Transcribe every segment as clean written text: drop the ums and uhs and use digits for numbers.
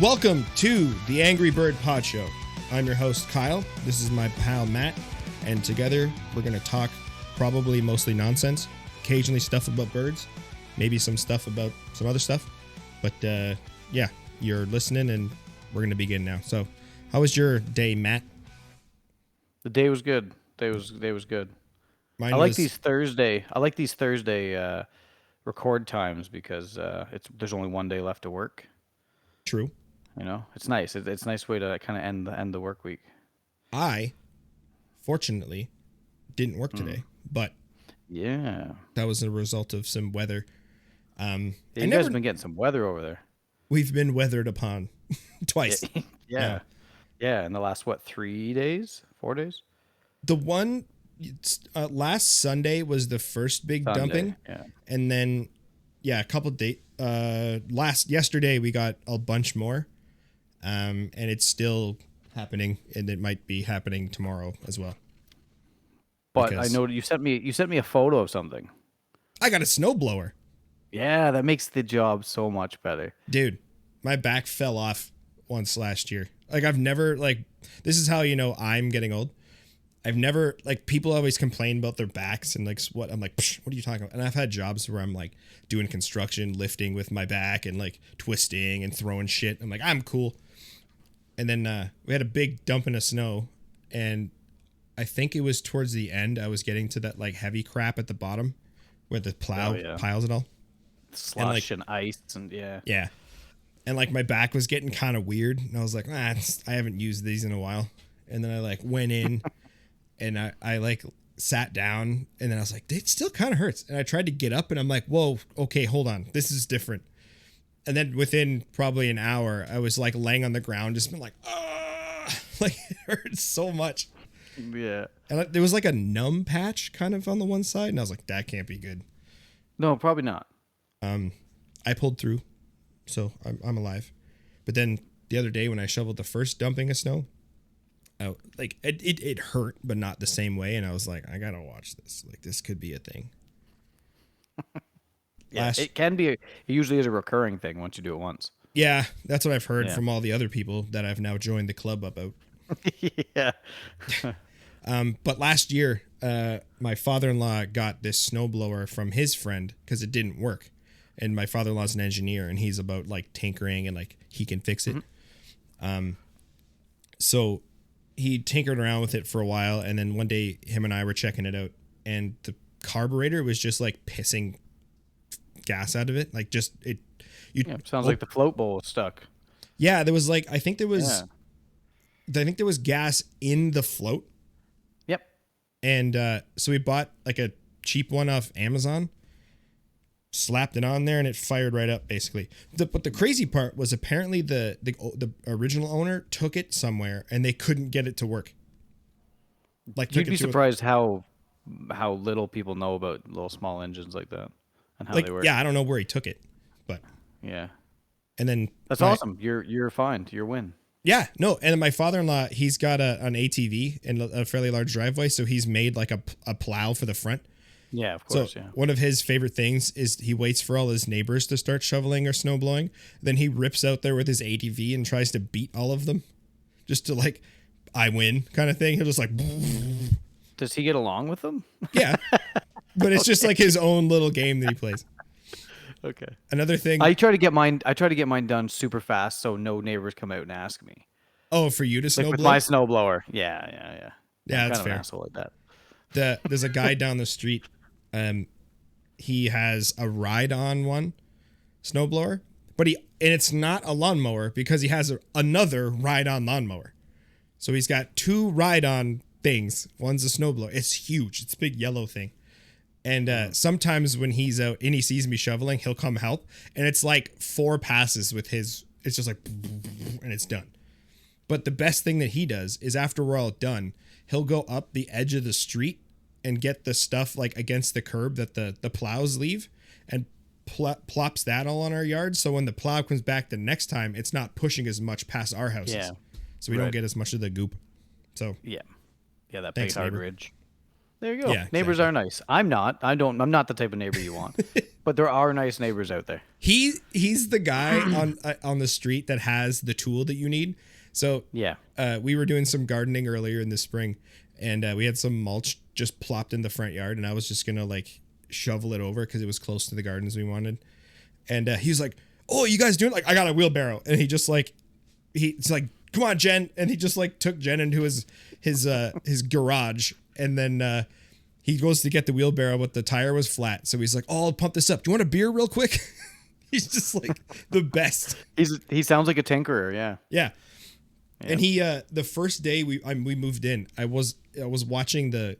Welcome to the Angry Bird Pod Show. I'm your host, Kyle. This is my pal, Matt. And together, we're going to talk probably mostly nonsense, occasionally stuff about birds, maybe some stuff about some other stuff. But yeah, you're listening and we're going to begin now. So how was your day, Matt? The day was good. Day was good. I like these Thursday record times because there's only one day left to work. True. You know, it's nice. It's a nice way to kind of end the work week. I, fortunately, didn't work today, but yeah, that was a result of some weather. You guys have been getting some weather over there. We've been weathered upon twice. Yeah. In the last 3 days, 4 days. The one last Sunday was the first big dumping, and then a couple days. Yesterday we got a bunch more. And it's still happening, and it might be happening tomorrow as well. But I know you sent me a photo of something. I got a snowblower. Yeah, that makes the job so much better. Dude, my back fell off once last year. Like I've never this is how you know I'm getting old. I've never people always complain about their backs and what I'm like, what are you talking about? And I've had jobs where I'm doing construction, lifting with my back and twisting and throwing shit. I'm like, I'm cool. And then we had a big dumping of snow, and I think it was towards the end. I was getting to that heavy crap at the bottom where the plow piles it all. Slush and ice and Yeah. And my back was getting kind of weird, and I was like, I haven't used these in a while. And then I went in and I sat down, and then I was like, it still kind of hurts. And I tried to get up, and I'm like, whoa, okay, hold on. This is different. And then within probably an hour, I was laying on the ground, just been it hurts so much. Yeah. And there was a numb patch kind of on the one side, and I was like, that can't be good. No, probably not. I pulled through, so I'm alive. But then the other day when I shoveled the first dumping of snow, it hurt, but not the same way. And I was like, I gotta watch this. This could be a thing. Yeah, it can be. It usually is a recurring thing once you do it once. Yeah, that's what I've heard from all the other people that I've now joined the club about. Yeah. But last year, my father-in-law got this snowblower from his friend because it didn't work. And my father-in-law's an engineer, and he's about tinkering and he can fix it. Mm-hmm. So he tinkered around with it for a while, and then one day him and I were checking it out, and the carburetor was just pissing gas out of it. Sounds like the float bowl was stuck. Yeah, there was I think there was gas in the float. Yep. And so we bought a cheap one off Amazon, slapped it on there, and it fired right up basically. But the crazy part was apparently the original owner took it somewhere and they couldn't get it to work. You'd be surprised how little people know about little small engines like that and how they work. Yeah, I don't know where he took it, but yeah. And then that's awesome. You're fine. You're win. Yeah, no, and then my father-in-law, he's got an ATV and a fairly large driveway, so he's made a plow for the front. Yeah, of course. So one of his favorite things is he waits for all his neighbors to start shoveling or snow blowing. Then he rips out there with his ATV and tries to beat all of them, just to I win kind of thing. He'll just Does he get along with them? Yeah, but it's just his own little game that he plays. Okay. Another thing, I try to get mine done super fast so no neighbors come out and ask me. Oh, for you to snowblow? With my snowblower. Yeah. Yeah, that's fair. An asshole like that. There's a guy down the street. He has a ride-on one snowblower, and it's not a lawnmower because he has another ride-on lawnmower. So he's got two ride-on things. One's a snowblower. It's huge. It's a big yellow thing. And sometimes when he's out and he sees me shoveling, he'll come help. And it's 4 passes with his. It's just and it's done. But the best thing that he does is after we're all done, he'll go up the edge of the street and get the stuff against the curb that the plows leave and plops that all on our yard. So when the plow comes back the next time, it's not pushing as much past our houses. Yeah. So we don't get as much of the goop. So yeah, that big hard ridge. There you go. Yeah, Neighbors are nice. I'm not. I'm not the type of neighbor you want. But there are nice neighbors out there. He's the guy on the street that has the tool that you need. So yeah, we were doing some gardening earlier in the spring, and we had some mulch just plopped in the front yard, and I was just gonna like shovel it over because it was close to the gardens we wanted. And he was like, "Oh, you guys doing like I got a wheelbarrow," and he's like, "Come on, Jen," and he just like took Jen into his garage, and then he goes to get the wheelbarrow, but the tire was flat, so he's like, "Oh, I'll pump this up. Do you want a beer real quick?" He's just like the best. He sounds like a tinkerer. Yeah. Yeah. And he the first day we moved in, I was watching the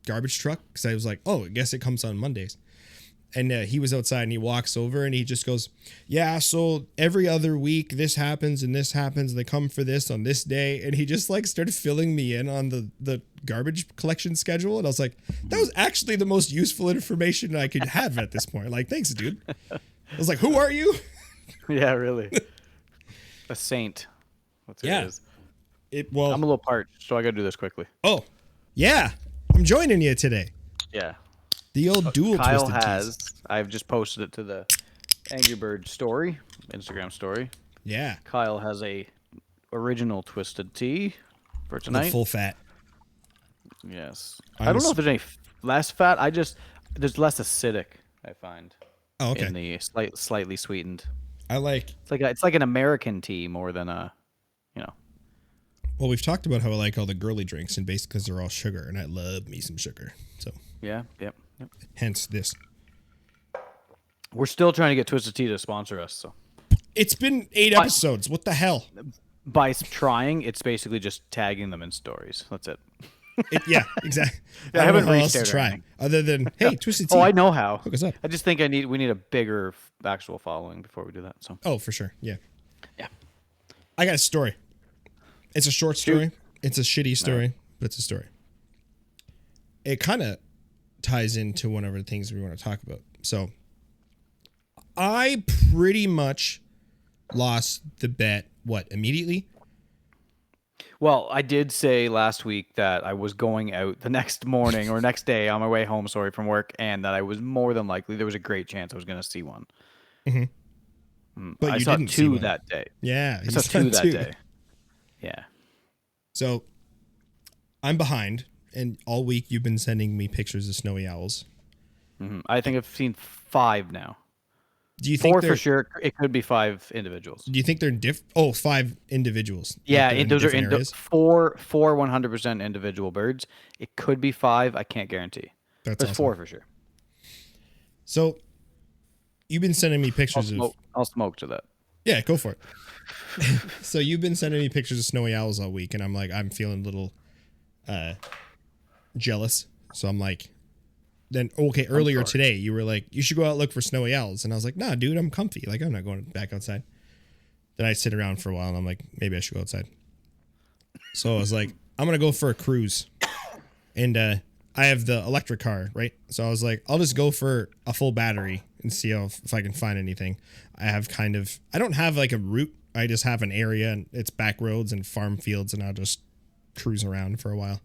garbage truck because I was like, oh, I guess it comes on Mondays. And he was outside and he walks over and he just goes, yeah, so every other week this happens and this happens. And they come for this on this day. And he just like started filling me in on the garbage collection schedule. And I was like, that was actually the most useful information I could have at this point. Like, thanks, dude. I was like, who are you? Yeah, really. A saint. That's what it is. Well, I'm a little parched, so I got to do this quickly. Oh, yeah. I'm joining you today. Yeah. The old dual Kyle twisted has. teas. I've just posted it to the Angry Bird story, Instagram story. Yeah. Kyle has a original twisted tea for tonight. The full fat. Yes. I don't know if there's any less fat. There's less acidic, I find. Oh, okay. In the slightly sweetened. I like. It's like an American tea more than a, Well, we've talked about how I like all the girly drinks, and basically because they're all sugar, and I love me some sugar. So. Yeah. Yep. Hence this. We're still trying to get Twisted Tea to sponsor us, so. It's been 8 episodes. What the hell? By trying, it's basically just tagging them in stories. That's it. Yeah, exactly. I haven't know how reached else to try anything. other than hey, Twisted Tea. Oh, I know how. Hook us up. I just think we need a bigger actual following before we do that. So. Oh, for sure. Yeah. Yeah. I got a story. It's a short story. It's a shitty story, but it's a story. It kind of ties into one of the things we want to talk about. So I pretty much lost the bet, immediately? Well, I did say last week that I was going out the next morning or next day on my way home, from work, and that I was more than likely, there was a great chance I was going to see one. Mm-hmm. But I you saw didn't two see one. that day. Yeah. I saw two that day. Yeah. So I'm behind, and all week you've been sending me pictures of snowy owls. Mm-hmm. I think I've seen 5 now. Do you think 4 for sure? It could be 5 individuals. Do you think they're 5 individuals? Yeah, like those are 4 100% individual birds. It could be 5. I can't guarantee. There's awesome. 4 for sure. So you've been sending me pictures I'll smoke to that. Yeah, go for it. So you've been sending me pictures of snowy owls all week, and I'm feeling a little jealous. So I'm like, earlier today you were like, you should go out and look for snowy owls, and I was like, nah, dude, I'm comfy. Like, I'm not going back outside. Then I sit around for a while, and I'm like, maybe I should go outside. So I was like, I'm gonna go for a cruise, and I have the electric car, right? So I was like, I'll just go for a full battery and see if I can find anything. I don't have like a route. I just have an area, and it's back roads and farm fields, and I'll just cruise around for a while.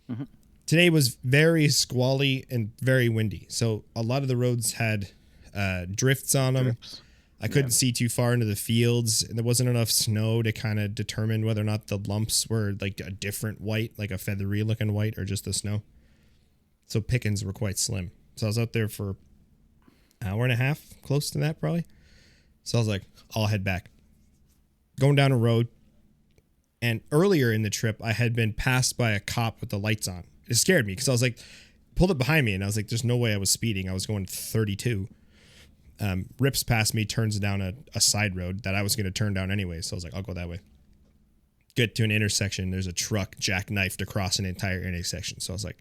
Mm-hmm. Today was very squally and very windy. So a lot of the roads had drifts on them. I couldn't see too far into the fields, and there wasn't enough snow to kind of determine whether or not the lumps were like a different white, like a feathery looking white, or just the snow. So pickings were quite slim. So I was out there for an hour and a half, close to that probably. So I was like, I'll head back. Going down a road, and earlier in the trip, I had been passed by a cop with the lights on. It scared me because I was like, pulled it behind me, and I was like, there's no way I was speeding. I was going 32. Rips past me, turns down a side road that I was going to turn down anyway. So I was like, I'll go that way. Get to an intersection. There's a truck jackknifed across an entire intersection. So I was like,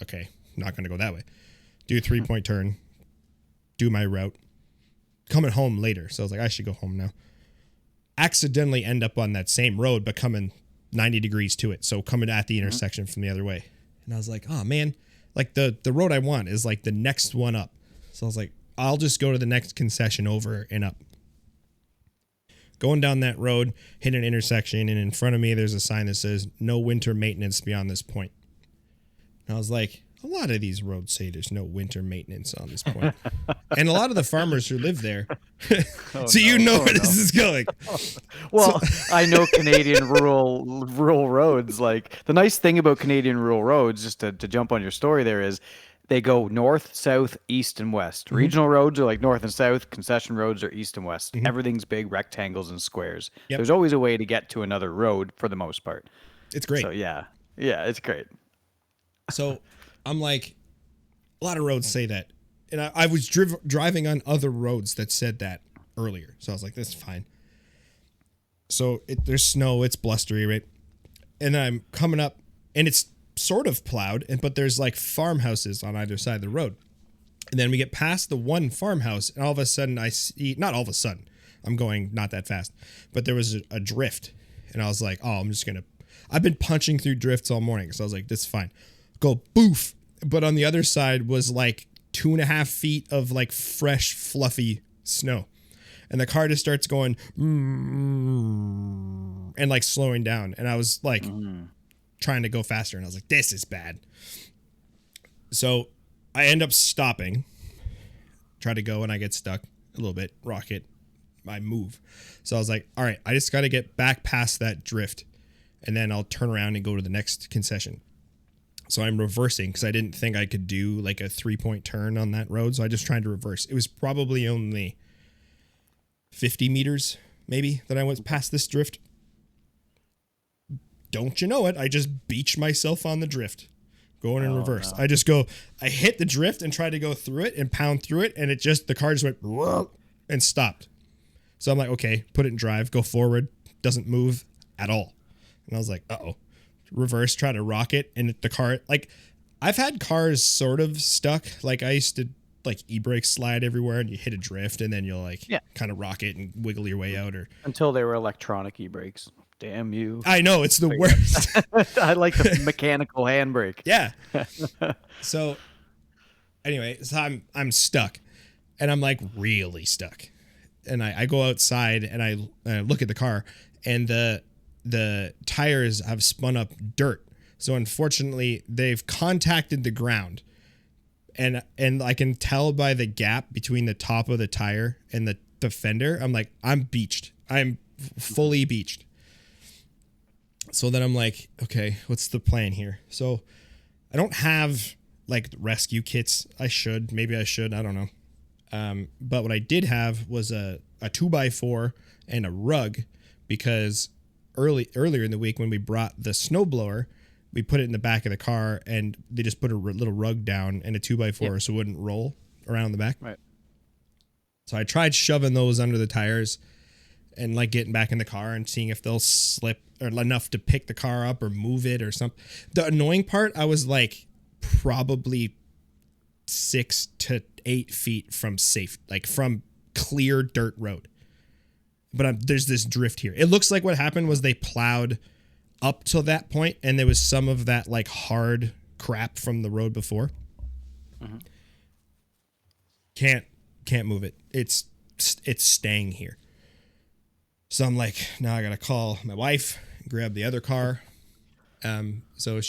okay, not going to go that way. Do a 3-point turn. Do my route. Coming home later. So I was like, I should go home now. Accidentally end up on that same road, but coming 90 degrees to it. So coming at the intersection from the other way. And I was like, oh man, like the road I want is like the next one up. So I was like, I'll just go to the next concession over and up. Going down that road, hit an intersection, and in front of me, there's a sign that says no winter maintenance beyond this point. And I was like, a lot of these roads say there's no winter maintenance on this point. And a lot of the farmers who live there, so you know where this is going. Well, I know Canadian rural roads. Like, the nice thing about Canadian rural roads, just to jump on your story there, is they go north, south, east, and west. Regional roads are like north and south. Concession roads are east and west. Everything's big rectangles and squares. Yep. There's always a way to get to another road for the most part. It's great. So yeah, it's great. So I'm like, a lot of roads say that. And I was driving on other roads that said that earlier. So I was like, this is fine. So there's snow. It's blustery, right? And I'm coming up, and it's sort of plowed, but there's like farmhouses on either side of the road. And then we get past the one farmhouse, and all of a sudden I see, not all of a sudden, I'm going not that fast, but there was a drift. And I was like, oh, I've been punching through drifts all morning. So I was like, this is fine. Go boof. But on the other side was like 2.5 feet of like fresh, fluffy snow. And the car just starts going and like slowing down. And I was like trying to go faster. And I was like, this is bad. So I end up stopping, try to go, and I get stuck a little bit, rocket, I move. So I was like, all right, I just got to get back past that drift, and then I'll turn around and go to the next concession. So I'm reversing because I didn't think I could do like a 3-point turn on that road. So I just tried to reverse. It was probably only 50 meters maybe that I went past this drift. Don't you know it? I just beached myself on the drift going in reverse. No. I hit the drift and tried to go through it and pound through it. And the car just went and stopped. So I'm like, okay, put it in drive, go forward. Doesn't move at all. And I was like, uh-oh. Reverse, try to rock it, and the car, like, I've had cars sort of stuck. Like, I used to like e-brake slide everywhere, and you hit a drift, and then you'll like kind of rock it and wiggle your way out. Or until they were electronic e-brakes. Damn you! I know, it's the worst. I like the mechanical handbrake. Yeah. So anyway, so I'm stuck, and I'm like really stuck, and I go outside and I look at the car, and the tires have spun up dirt. So unfortunately they've contacted the ground, and I can tell by the gap between the top of the tire and the fender. I'm like, I'm beached. I'm fully beached. So then I'm like, okay, what's the plan here? So I don't have like rescue kits. Maybe I should, I don't know. But what I did have was a 2x4 and a rug, because earlier in the week when we brought the snowblower, we put it in the back of the car, and they just put a little rug down and a 2x4 so it wouldn't roll around the back. Right. So I tried shoving those under the tires and like getting back in the car and seeing if they'll slip or enough to pick the car up or move it or something. The annoying part, I was like probably 6 to 8 feet from safe, like from clear dirt road. But there's this drift here. It looks like what happened was they plowed up to that point, and there was some of that like hard crap from the road before. Mm-hmm. Can't move it. It's staying here. So I'm like, now I gotta call my wife, grab the other car. So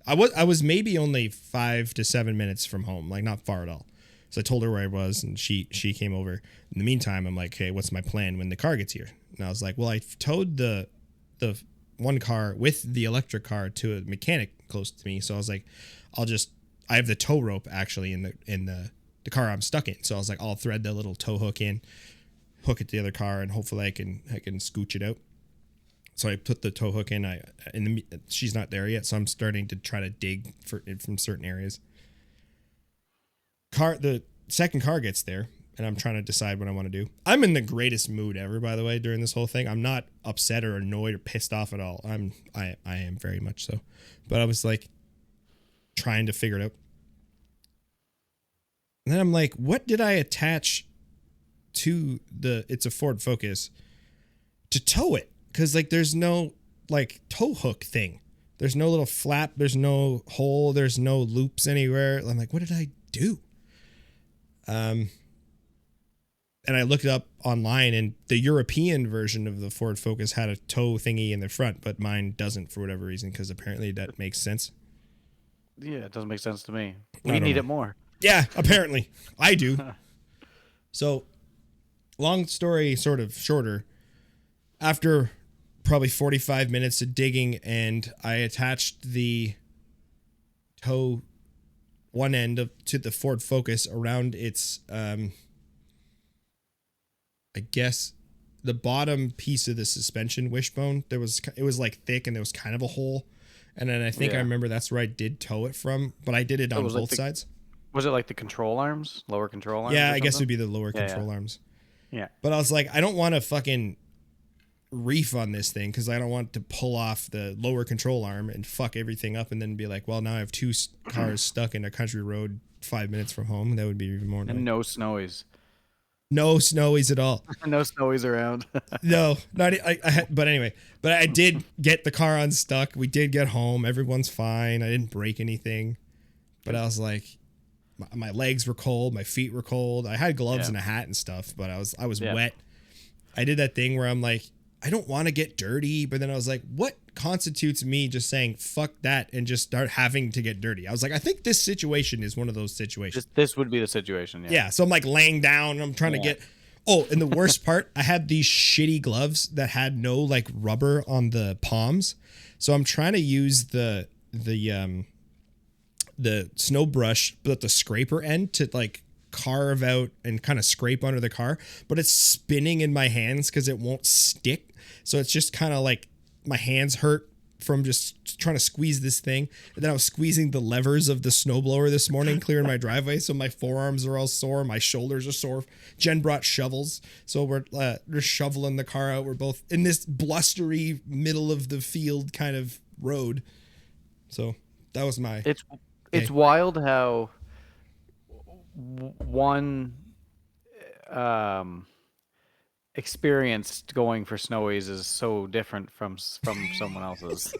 I was maybe only 5 to 7 minutes from home, like not far at all. So I told her where I was, and she came over. In the meantime, I'm like, hey, what's my plan when the car gets here? And I was like, well, I towed the one car with the electric car to a mechanic close to me. So I was like, I have the tow rope actually in the car I'm stuck in. So I was like, I'll thread the little tow hook in, hook it to the other car, and hopefully I can scooch it out. So I put the tow hook in. She's not there yet, so I'm starting to try to dig from certain areas. The second car gets there, and I'm trying to decide what I want to do. I'm in the greatest mood ever, by the way, during this whole thing. I'm not upset or annoyed or pissed off at all. I am very much so. But I was like trying to figure it out. And then I'm like, what did I attach to it's a Ford Focus to tow it? Because like there's no like tow hook thing. There's no little flap. There's no hole. There's no loops anywhere. I'm like, what did I do? And I looked it up online, and the European version of the Ford Focus had a tow thingy in the front, but mine doesn't for whatever reason, because apparently that makes sense. Yeah, it doesn't make sense to me. I We don't need know. it more. Yeah, apparently I do. So, long story sort of shorter. After probably 45 minutes of digging, and I attached the toe one end to the Ford Focus around its I guess the bottom piece of the suspension wishbone. It was like thick, and there was kind of a hole, and then I think I Yeah. remember that's where I did tow it from, but I did it It on was like both sides. Was it like the control arms, lower control arms, Yeah, or I guess something? it'd be the lower Yeah, control arms. yeah. But I was like, I don't want to fucking reef on this thing because I don't want to pull off the lower control arm and fuck everything up and then be like, well, now I have two cars stuck in a country road 5 minutes from home. That would be even more And annoying. no snowies. No snowies at all. No snowies around. No, not but anyway. But I did get the car unstuck. We did get home. Everyone's fine. I didn't break anything. But I was like, my legs were cold. My feet were cold. I had gloves and a hat and stuff, but I was wet. I did that thing where I'm like, I don't want to get dirty, but then I was like, what constitutes me just saying fuck that and just start having to get dirty? I was like, I think this situation is one of those situations. This would be the situation. Yeah. Yeah. So I'm like laying down and I'm trying to get. Oh, and the worst part, I had these shitty gloves that had no like rubber on the palms. So I'm trying to use the snow brush, but the scraper end to like carve out and kind of scrape under the car, but it's spinning in my hands because it won't stick. So it's just kind of like my hands hurt from just trying to squeeze this thing. And then I was squeezing the levers of the snowblower this morning, clearing my driveway. So my forearms are all sore. My shoulders are sore. Jen brought shovels. So we're shoveling the car out. We're both in this blustery middle of the field kind of road. So that was my... It's wild how one experience going for snowies is so different from someone else's,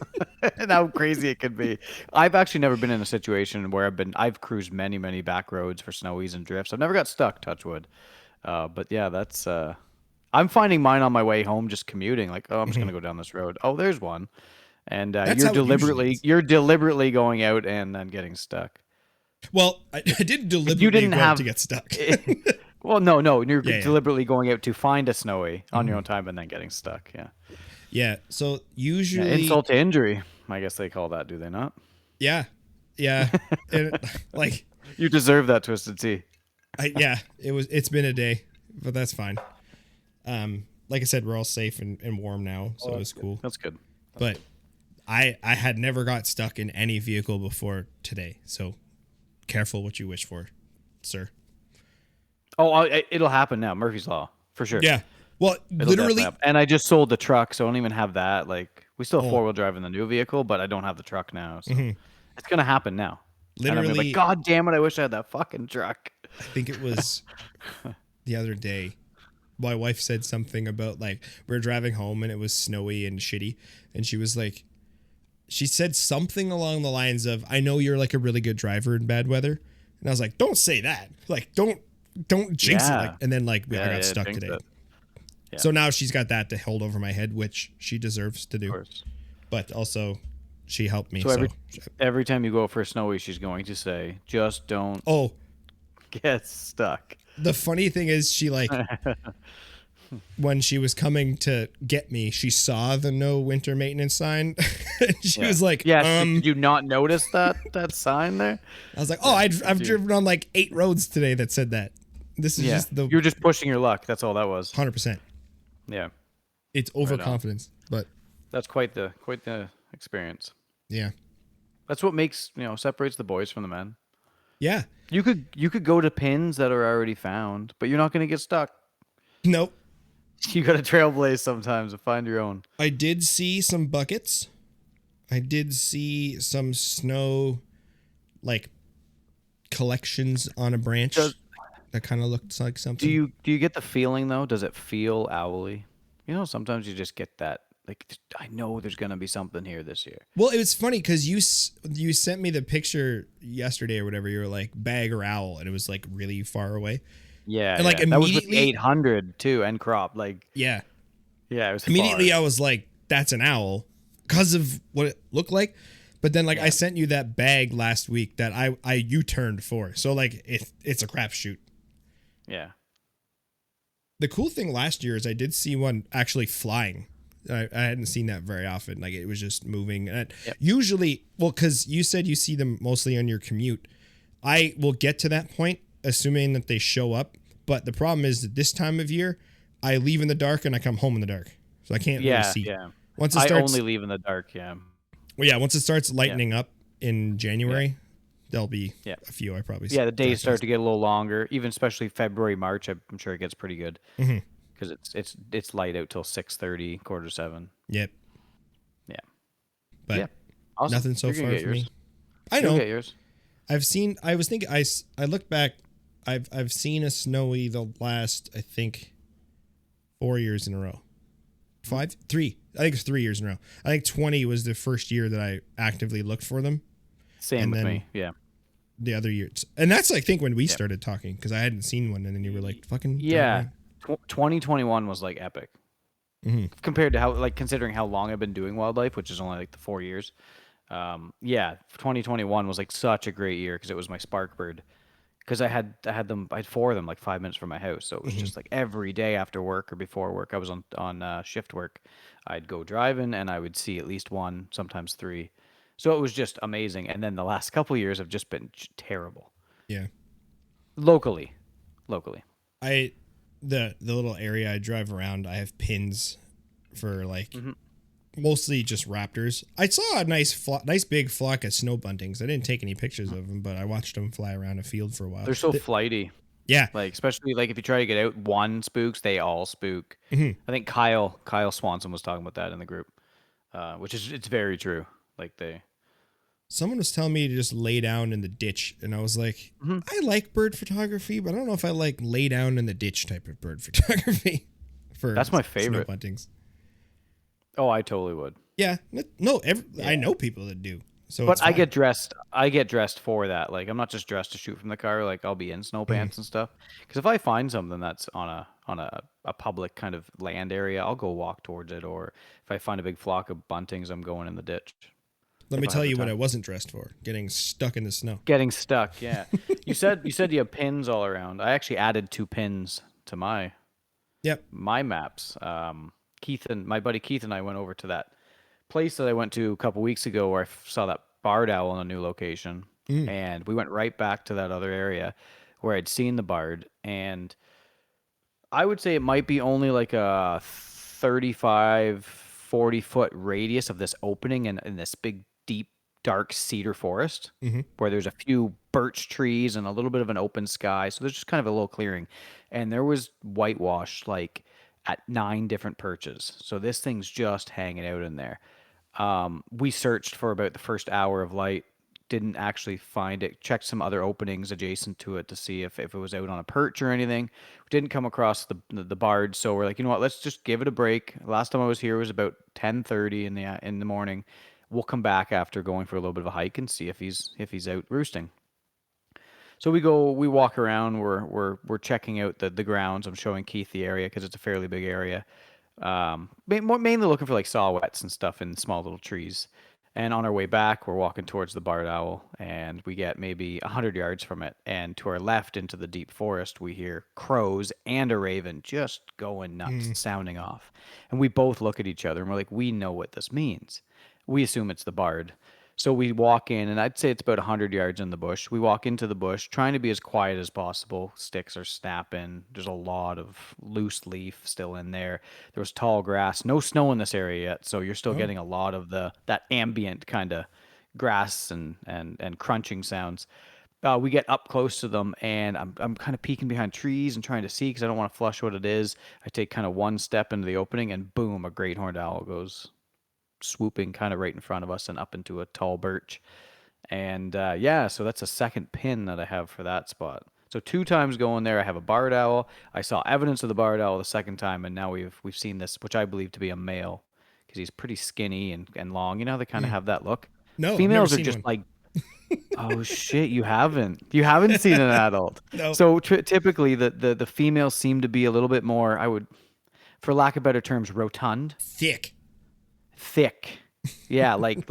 and how crazy it could be. I've actually never been in a situation where I've cruised many back roads for snowies and drifts. I've never got stuck, touch wood. But yeah, that's I'm finding mine on my way home, just commuting. Like, oh, I'm just gonna go down this road. Oh, there's one, and you're deliberately going out and then getting stuck. Well, I didn't deliberately go to get stuck. Well, no, you're deliberately going out to find a snowy on your own time and then getting stuck. Yeah. Yeah. So usually insult to injury, I guess they call that, do they not? Yeah. And, like, you deserve that, Twisted Tea. It's been a day, but that's fine. Like I said, we're all safe and warm now, so it was cool. That's good. But I had never got stuck in any vehicle before today, so careful what you wish for, sir. Oh, it'll happen now. Murphy's Law, for sure. Yeah. Well, literally. And I just sold the truck, so I don't even have that. Like, we still have four-wheel drive in the new vehicle, but I don't have the truck now. So it's going to happen now. Literally. And I'm like, God damn it, I wish I had that fucking truck. I think it was the other day. My wife said something about, like, we were driving home and it was snowy and shitty. And she was like, she said something along the lines of, I know you're like a really good driver in bad weather. And I was like, don't say that. Like, don't jinx it. Like, and then like I got stuck today. Yeah. So now she's got that to hold over my head, which she deserves to do. Of course. But also she helped me. So every time you go for a snowy, she's going to say, just don't get stuck. The funny thing is she like when she was coming to get me, she saw the no winter maintenance sign. And she was like, did you not notice that sign there? I was like, oh, I've driven on like 8 roads today that said that. This is just you're just pushing your luck. That's all that was. 100%. Yeah. It's overconfidence, but that's quite the experience. Yeah. That's what makes, separates the boys from the men. Yeah. You could go to pins that are already found, but you're not going to get stuck. Nope. You got to trailblaze sometimes and find your own. I did see some buckets. I did see some snow, like, collections on a branch that kind of looked like something. Do you get the feeling, though? Does it feel owly? Sometimes you just get that, like, I know there's going to be something here this year. Well, it was funny because you sent me the picture yesterday or whatever. You were like, bag or owl, and it was, like, really far away. Yeah, and like that was with the 800 too, and crop. Like, yeah, it was immediately far. I was like, "That's an owl," because of what it looked like. But then like I Yeah. sent you that bag last week that I U-turned for. So like it's a crapshoot. Yeah. The cool thing last year is I did see one actually flying. I hadn't seen that very often. Like it was just moving. And Yep. usually, well, because you said you see them mostly on your commute. I will get to that point, assuming that they show up. But the problem is that this time of year, I leave in the dark and I come home in the dark, so I can't really Yeah. see. Yeah. Once it I starts, only leave in the dark. Yeah. well, yeah, once it starts Yeah. lightening up in Yeah. January, there'll be Yeah. a few I probably Yeah. The drive days start past. to get a little longer, even especially February, March. I'm sure it gets pretty good Hmm. because it's light out till 6:30, quarter to 7. Yep, Yeah. but Yeah. Awesome. nothing so You're gonna far get for yours. me. I You'll know. get yours. I've seen. I was thinking. I look back. I've seen a snowy the last I think 4 years in a row. 3. I think it's 3 years in a row. I think 20 was the first year that I actively looked for them, Same and with then me. Yeah. the other years, and that's I think when we Yep. started talking because I hadn't seen one, and then you were like, "Fucking throw it Yeah. away." 2021 was like epic Mhm. compared to how, like, considering how long I've been doing wildlife, which is only like the 4 years. Yeah, 2021 was like such a great year because it was my spark bird. Because I had 4 of them like 5 minutes from my house, so it was Mhm. just like every day after work or before work, I was on shift work. I'd go driving and I would see at least one, sometimes 3. So it was just amazing. And then the last couple years have just been terrible Yeah, locally, locally. I the little area I drive around, I have pins for like Hmm. mostly just raptors. I saw a nice big flock of snow buntings. I didn't take any pictures of them, but I watched them fly around a field for a while. They're so flighty. Yeah. Like, especially like if you try to get out, one spooks, they all spook. Mhm. I think Kyle Swanson was talking about that in the group, which is it's very true. Like they. Someone was telling me to just lay down in the ditch, and I was like, Mhm. I like bird photography, but I don't know if I like lay down in the ditch type of bird photography for That's my snow favorite. buntings. Oh, I totally would. Yeah, no, I Yeah. know people that do, so But it's fine. I get dressed for that. Like I'm not just dressed to shoot from the car. Like I'll be in snow Mhm. pants and stuff. Because if I find something that's on a public kind of land area, I'll go walk towards it. Or if I find a big flock of buntings, I'm going in the ditch Let me if I have tell the you what I time. wasn't dressed for: getting stuck in the snow. Getting stuck, yeah. You said you have pins all around. I actually added 2 pins to Yep. my maps. My buddy Keith and I went over to that place that I went to a couple weeks ago where I saw that barred owl in a new location, Mm. and we went right back to that other area where I'd seen the bard, and I would say it might be only like a 35, 40 foot radius of this opening in this big, deep, dark cedar forest Hmm. where there's a few birch trees and a little bit of an open sky. So there's just kind of a little clearing. And there was whitewash like at 9 different perches. So this thing's just hanging out in there. We searched for about the first hour of light, didn't actually find it. Checked some other openings adjacent to it to see if it was out on a perch or anything. Didn't come across the bard, so we're like, you know what? Let's just give it a break. Last time I was here was about 10:30 in the morning. We'll come back after going for a little bit of a hike and see if he's out roosting. So we walk around. We're checking out the grounds. I'm showing Keith the area because it's a fairly big area. Mainly looking for like saw-whets and stuff in small little trees. And on our way back, we're walking towards the barred owl, and we get maybe 100 yards from it. And to our left, into the deep forest, we hear crows and a raven just going nuts, Mm. sounding off. And we both look at each other, and we're like, we know what this means. We assume it's the bard. So we walk in, and I'd say it's about 100 yards in the bush. We walk into the bush, trying to be as quiet as possible. Sticks are snapping. There's a lot of loose leaf still in there. There was tall grass. No snow in this area yet, so you're still Oh. getting a lot of that ambient kind of grass and crunching sounds. We get up close to them, and I'm kind of peeking behind trees and trying to see because I don't want to flush what it is. I take kind of one step into the opening, and boom, a great horned owl goes swooping kind of right in front of us and up into a tall birch. And yeah, so that's a second pin that I have for that spot. So 2 times going there, I have a barred owl. I saw evidence of the barred owl the second time, and now we've seen this, which I believe to be a male, because he's pretty skinny and long. You know how they kind of Mm. have that look. No, I've never Females are seen just one. like, oh shit, you haven't seen an adult. No. So typically the females seem to be a little bit more, I would, for lack of better terms, rotund, Thick. thick. Yeah, like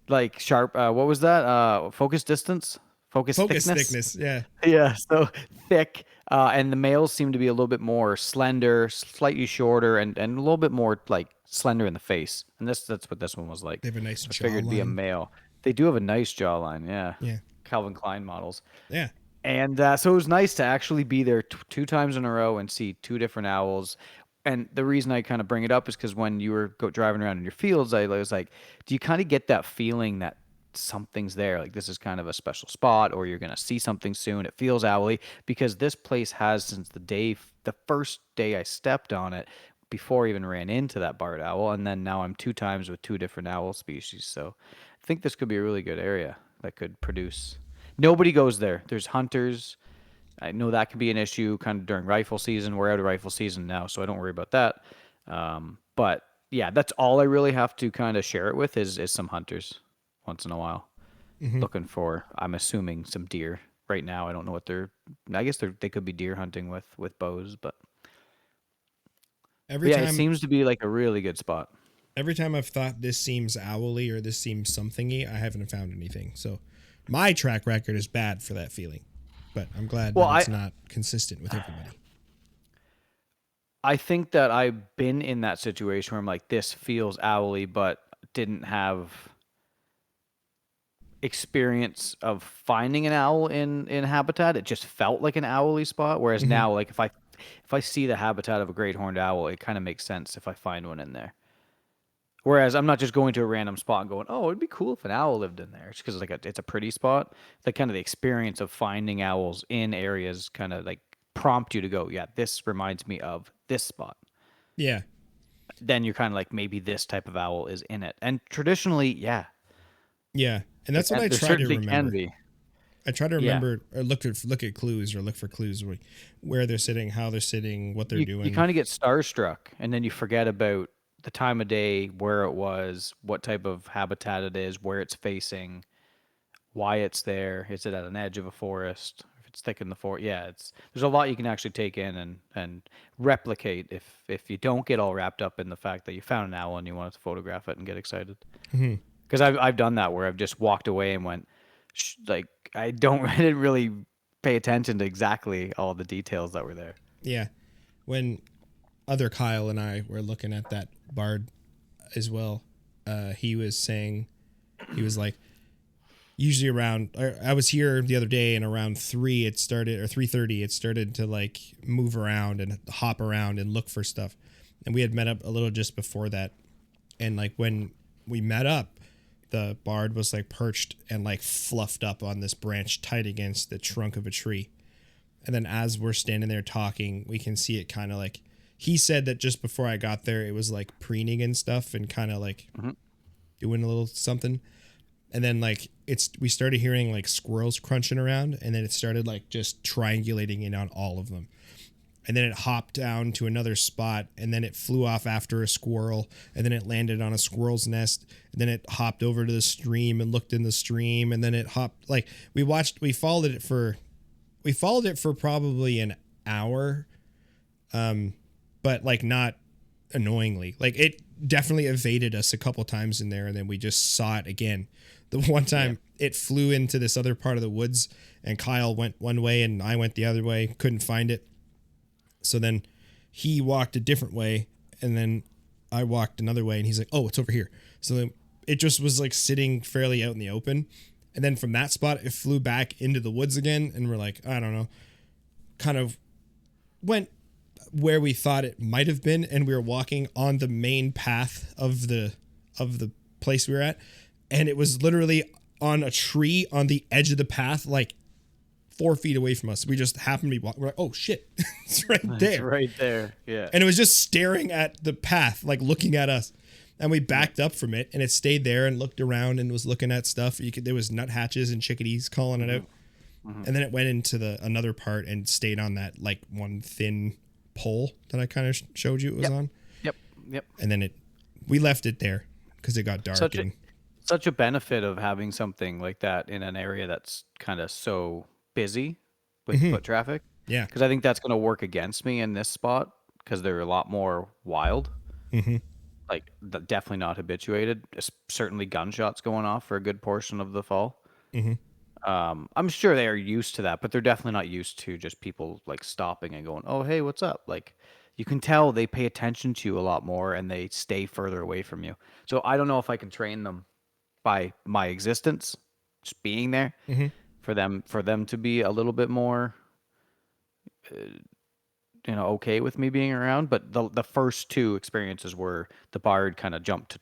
like sharp. What was that? Focus distance, focus Focus thickness. thickness. Yeah. Yeah, so thick. And the males seem to be a little bit more slender, slightly shorter, and a little bit more like slender in the face. And that's what this one was They like. have a nice So I figured it'd be a jawline. male. They do have a nice jawline, yeah. Yeah. Calvin Klein models. Yeah. And so it was nice to actually be there two times in a row and see two different owls. And the reason I kind of bring it up is because when you were driving around in your fields, I was like, do you kind of get that feeling that something's there? Like this is kind of a special spot, or you're going to see something soon. It feels owly because this place has, since the first day I stepped on it, before I even ran into that barred owl. And then now I'm two times with two different owl species. So I think this could be a really good area that could produce. Nobody goes there. There's hunters. I know that can be an issue kind of during rifle season. We're out of rifle season now, so I don't worry about that. But yeah, that's all I really have to kind of share it with is some hunters once in a while Hmm. looking for. I'm assuming some deer. Right now, I don't know what they're. I guess they could be deer hunting with bows, but Every yeah, it time, seems to be like a really good spot. every time I've thought this seems owly or this seems somethingy, I haven't found anything. So my track record is bad for that feeling, but I'm glad Well, that I it's not consistent with everybody. I think that I've been in that situation where I'm like, this feels owly, but didn't have experience of finding an owl in habitat. It just felt like an owly spot. Whereas Hmm. now, like if I see the habitat of a great horned owl, it kind of makes sense if I find one in there. Whereas I'm not just going to a random spot and going, oh, it'd be cool if an owl lived in there, just because it's a pretty spot. Like kind of the experience of finding owls in areas kind of like prompt you to go, yeah, this reminds me of this spot. Yeah. Then you're kind of like, maybe this type of owl is in it. And traditionally, yeah, Yeah. And that's what I there try to certainly can remember. be. I try to Yeah. remember or look at clues or look for clues where they're sitting, how they're sitting, what they're You doing. kind of get starstruck and then you forget about the time of day, where it was, what type of habitat it is, where it's facing, why it's there. Is it at an edge of a forest? If it's thick in the forest, yeah, it's there's a lot you can actually take in and replicate if you don't get all wrapped up in the fact that you found an owl and you wanted to photograph it and get excited. Hmm. Because I've done that where I've just walked away and went, like I don't I didn't really pay attention to exactly all the details that were there. Yeah. When other Kyle and I were looking at that bard as well, he was saying, he was like, usually around, I was here the other day and around 3 it started, or 3:30 it started to like move around and hop around and look for stuff. And we had met up a little just before that. And like when we met up, the bard was like perched and like fluffed up on this branch tight against the trunk of a tree. And then as we're standing there talking, we can see it kind of like, he said that just before I got there, it was like preening and stuff and kind of like Mhm. doing a little something. And then like we started hearing like squirrels crunching around, and then it started like just triangulating in on all of them. And then it hopped down to another spot, and then it flew off after a squirrel, and then it landed on a squirrel's nest, and then it hopped over to the stream and looked in the stream, and then it hopped like we followed it for probably an hour, but like not annoyingly. Like it definitely evaded us a couple times in there, and then we just saw it again. The one time it flew into this other part of the woods, and Kyle went one way and I went the other way, couldn't find it. So then he walked a different way, and then I walked another way, and he's like, "Oh, it's over here." So then it just was like sitting fairly out in the open. And then from that spot, it flew back into the woods again, and we're like, I don't know, kind of went where we thought it might have been, and we were walking on the main path of the place we were at, and it was literally on a tree on the edge of the path, like 4 feet away from us. We just happened to be walking. We're like, oh shit, it's right It's there. right there. Yeah. And it was just staring at the path, like looking at us. And we backed up from it, and it stayed there and looked around and was looking at stuff. There was nuthatches and chickadees calling it out. Mhm. And then it went into another part and stayed on that like one thin pole that I kind of showed you it was on. Yep. Yep. And then we left it there because it got dark. Such a benefit of having something like that in an area that's kind of so busy with Mhm. foot traffic. Yeah. Because I think that's going to work against me in this spot because they're a lot more wild. Hmm. like definitely not habituated. Certainly gunshots going off for a good portion of the fall. Hmm. I'm sure they are used to that, but they're definitely not used to just people like stopping and going, "Oh, hey, what's up?" Like you can tell they pay attention to you a lot more and they stay further away from you. So I don't know if I can train them by my existence, just being there, Hmm. for them to be a little bit more okay with me being around. But the first two experiences were the bird kind of jumped to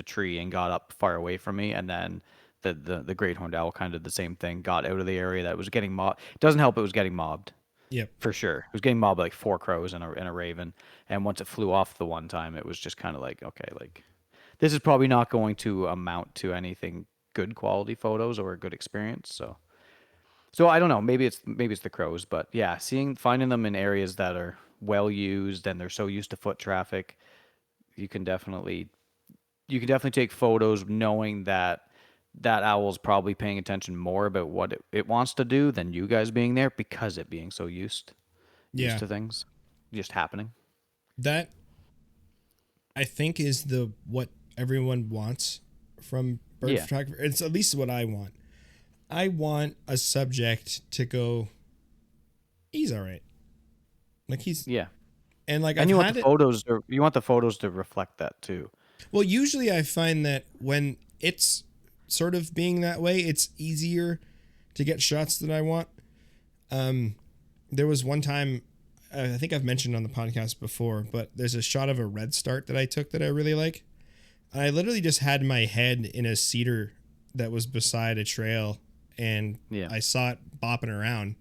tree and got up far away from me, and then the great horned owl kind of did the same thing, got out of the area that was getting mobbed. It doesn't help it was getting mobbed Yep. for sure. It was getting mobbed by like four crows and a raven, and once it flew off the one time, it was just kind of like, okay, like this is probably not going to amount to anything good quality photos or a good experience. So I don't know. Maybe it's the crows, but yeah, finding them in areas that are well used and they're so used to foot traffic, you can definitely take photos knowing that that owl's probably paying attention more about what it wants to do than you guys being there because it being so used Yeah. to things just happening. That I think is the what everyone wants from bird Yeah. photography. It's at least what I want. I want a subject to go, he's all right. Like he's Yeah. and like And I've had it. you want the photos to reflect that too. Well, usually I find that when it's sort of being that way, it's easier to get shots that I want. There was one time, I think I've mentioned on the podcast before, but there's a shot of a redstart that I took that I really like. I literally just had my head in a cedar that was beside a trail, and Yeah. I saw it bopping around.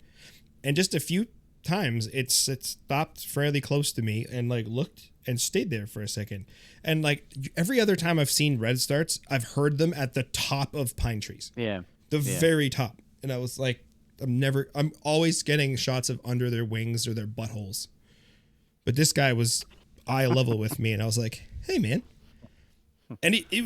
And just a few times, it stopped fairly close to me and like looked and stayed there for a second. And like every other time I've seen redstarts, I've heard them at the top of pine trees, Yeah. the Yeah. very top. And I was like, I'm always getting shots of under their wings or their buttholes. But this guy was eye level with me, and I was like, hey man. And it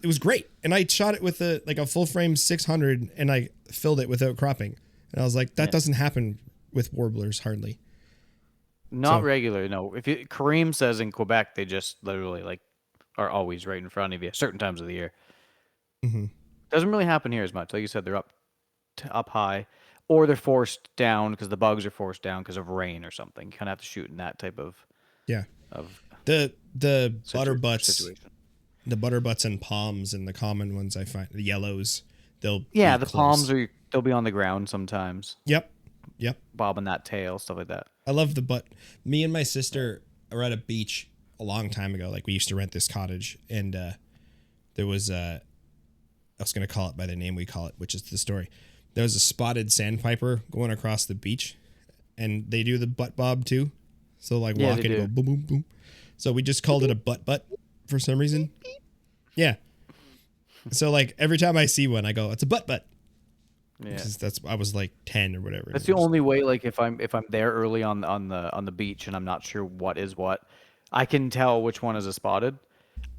was great. And I shot it with a full frame 600, and I filled it without cropping. And I was like, that Yeah. doesn't happen with warblers hardly. Not So, regular, no. Kareem says in Quebec they just literally like are always right in front of you certain times of the year. mhm. Doesn't really happen here as much. Like you said, they're up high, or they're forced down because the bugs are forced down because of rain or something. You kind of have to shoot in that type Yeah. of The butterbutts, situation. the butterbutts and palms and the common ones I find, the yellows, they'll Yeah, be the close. palms they'll be on the ground sometimes, Yep. Yep. bobbing that tail, stuff like that. I love the butt. Me and my sister are at a beach a long time ago. Like we used to rent this cottage, and there was I was going to call it by the name we call it, which is the story. There was a spotted sandpiper going across the beach, and they do the butt bob too. So like Yeah, walk they and do. go boom boom boom. So we just called it a butt for some reason. Yeah. So like every time I see one, I go, it's a butt. Yeah. That's I was like 10 or whatever. That's the only way. Like if I'm there early on the beach and I'm not sure what is what, I can tell which one is a spotted.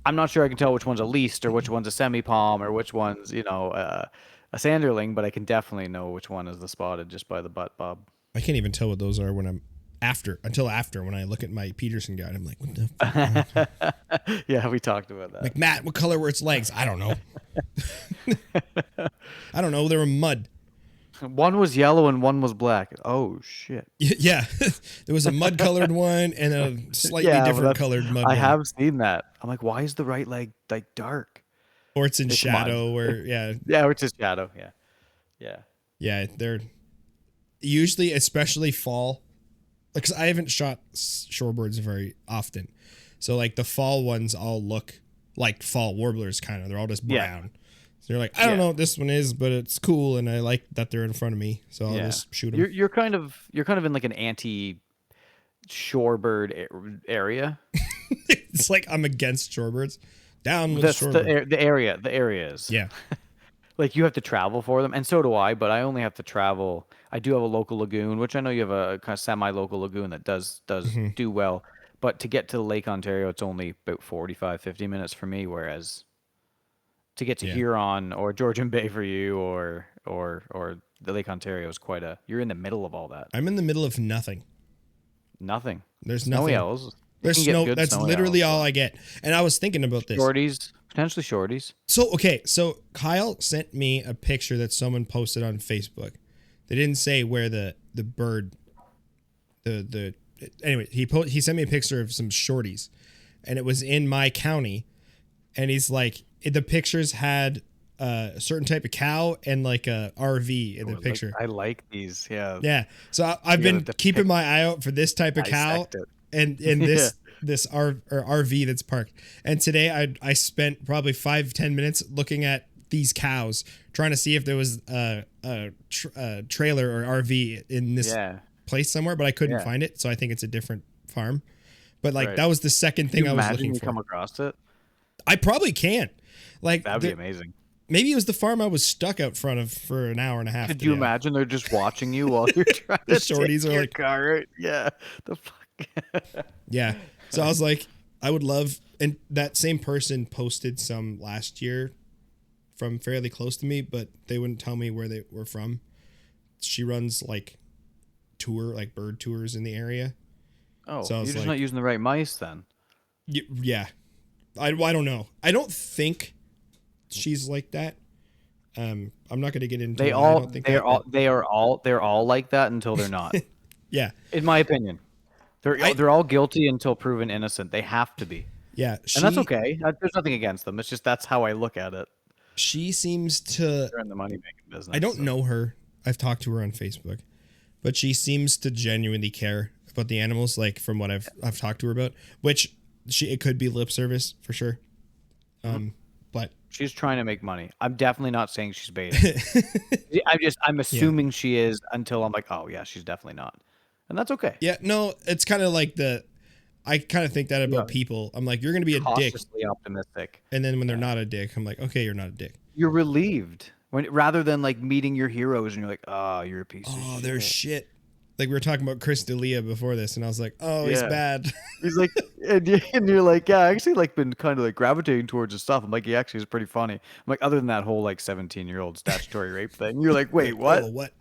I'm not sure I can tell which one's a least or which one's a semi palm or which one's a sanderling, but I can definitely know which one is the spotted just by the butt bob. I can't even tell what those are when I'm after when I look at my Peterson guide. I'm like, what the fuck? Yeah, we talked about that. Like, Matt, what color were its legs? I don't know. I don't know. They were mud. One was yellow and one was black. Oh shit. Yeah. There was a mud colored one and a slightly Yeah, well, different colored mud I one. have seen that. I'm like, why is the right leg like dark? Or it's in It's shadow mud. or yeah. Yeah, which is shadow. Yeah, yeah. Yeah, they're usually, especially fall, because I haven't shot shorebirds very often. So like the fall ones all look like fall warblers kind of. They're all just brown. So you're like, I don't know what this one is, but it's cool and I like that they're in front of me. So I'll just shoot them. You're kind of in like an anti shorebird area. It's like I'm against shorebirds. Down with That's shorebird. the area. The area is. Yeah. Like you have to travel for them, and so do I. But I only have to travel. I do have a local lagoon, which I know you have a kind of semi-local lagoon that does do well. But to get to Lake Ontario, it's only about 45, 50 minutes for me. Whereas to get to Yeah. Huron or Georgian Bay for you, or the Lake Ontario is you're in the middle of all that. I'm in the middle of nothing. Nothing. There's Snowy nothing. owls. You There's can get snow. good That's snow literally arrows. all I get. And I was thinking about this. Shorties, potentially shorties. So, okay. So Kyle sent me a picture that someone posted on Facebook. They didn't say where the bird, anyway, he sent me a picture of some shorties and it was in my county. And he's like, the pictures had a certain type of cow and like a RV in the picture. I like these. Yeah. Yeah. So I've been keeping my eye out for this type of cow Dissect it. and this RV that's parked. And today I spent probably 5-10 minutes looking at these cows, trying to see if there was a trailer or RV in this place somewhere, but I couldn't find it. So I think it's a different farm. But like that was the second thing I was looking for. Come across it? I probably can't. Like that'd be amazing. Maybe it was the farm I was stuck out front of for an hour and a half. Could you imagine they're just watching you while you're trying to shorties take are your like car? Right? Yeah. The fuck. Yeah. So I was like, I would love, and that same person posted some last year from fairly close to me, but they wouldn't tell me where they were from. She runs like bird tours in the area. Oh, so you're just not using the right mice then. Yeah. I don't know. I don't think she's like that. I'm not going to get into. They're all like that until they're not. Yeah. In my opinion, they're all guilty until proven innocent. They have to be. Yeah, and that's okay. There's nothing against them. It's just that's how I look at it. She seems to. They're in the money making business. I don't know her. I've talked to her on Facebook, but she seems to genuinely care about the animals. Like from what I've talked to her about, which it could be lip service for sure. But she's trying to make money. I'm definitely not saying she's baiting. I'm assuming she is until I'm like, oh yeah, she's definitely not, and that's okay. Yeah, no, it's kind of like I kind of think that about people. I'm like, you're gonna be a dick. Cautiously optimistic. And then when they're not a dick, I'm like, okay, you're not a dick. You're relieved rather than like meeting your heroes and you're like, oh, you're a piece of shit. Oh, they're shit. Like we were talking about Chris D'Elia before this, and I was like, "Oh, he's bad." He's like, and you're like, "Yeah, I actually like been kind of like gravitating towards his stuff." I'm like, "He actually is pretty funny." I'm like, other than that whole like 17-year-old statutory rape thing, you're like, "Wait, what? Oh, what?"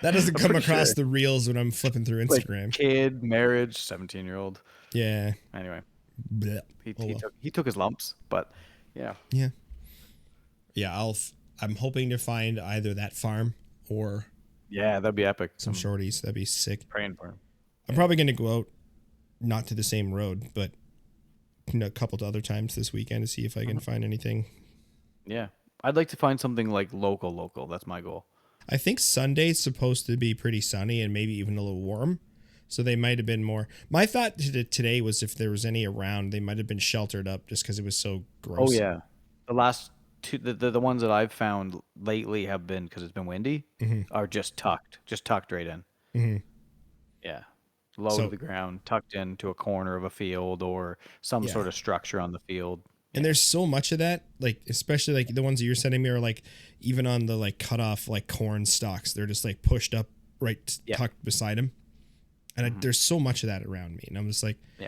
That doesn't come across the reels when I'm flipping through Instagram. Like kid, marriage, 17-year-old. Yeah. Anyway, he took his lumps, but yeah. Yeah. Yeah, I'm hoping to find either that farm or. Yeah, that'd be epic. Some shorties. That'd be sick. Praying for him. I'm probably going to go out, not to the same road, but a couple of other times this weekend to see if I can find anything. Yeah. I'd like to find something like local. That's my goal. I think Sunday's supposed to be pretty sunny and maybe even a little warm. So they might have been more. My thought today was if there was any around, they might have been sheltered up just because it was so gross. Oh, yeah. The last the ones that I've found lately have been, because it's been windy, are just tucked right in. Mm-hmm. Yeah. Low to the ground, tucked into a corner of a field or some sort of structure on the field. And there's so much of that, like, especially like the ones that you're sending me are like, even on the like cut off like corn stalks, they're just like pushed up tucked beside him. And there's so much of that around me. And I'm just like, do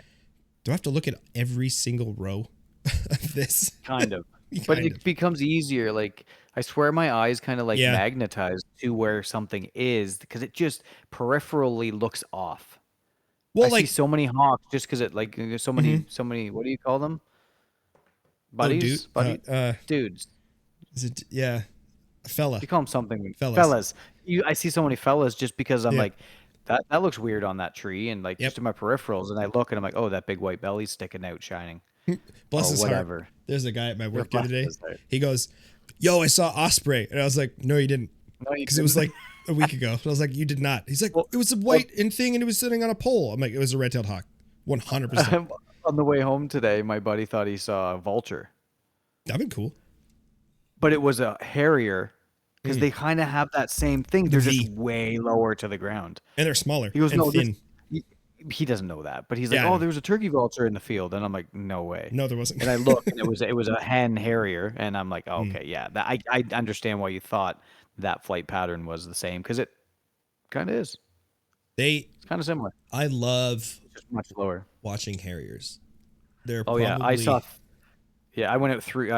I have to look at every single row of this? Kind of. But it becomes easier. Like, I swear my eyes kind of like magnetized to where something is because it just peripherally looks off. Well, I see so many hawks just because it like so many, what do you call them? Buddies? Dudes. Is it, a fella. You call them something. Fellas. I see so many fellas just because I'm like, that looks weird on that tree and like just in my peripherals. And I look and I'm like, oh, that big white belly's sticking out shining. Bless his heart. There's a guy at my work the other day. He goes, "Yo, I saw osprey," and I was like, "No, you didn't," because it was like a week ago. And I was like, "You did not." He's like, "It was a white thing, and it was sitting on a pole." I'm like, "It was a red-tailed hawk, 100%." On the way home today, my buddy thought he saw a vulture. That'd be cool. But it was a harrier because they kind of have that same thing. They're just way lower to the ground, and they're smaller. He goes, and "No, thin." He doesn't know that, but he's like, "Oh, there was a turkey vulture in the field," and I'm like, "No way." No, there wasn't. And I looked, and it was a hen harrier, and I'm like, oh, "Okay, yeah." I understand why you thought that flight pattern was the same because it kind of is. It's kind of similar. I love just much lower watching harriers. They're I saw. Yeah, I went out through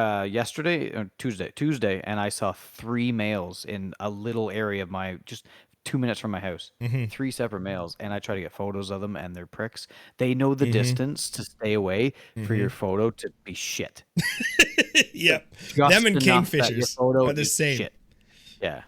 Tuesday, and I saw 3 males in a little area of my just 2 minutes from my house. Mm-hmm. 3 separate males, and I try to get photos of them, and they're pricks. They know the Mm-hmm. distance to stay away for Mm-hmm. your photo to be shit. Like, Yep. Them just and enough that your kingfishers photo are the is same. shit. Yeah.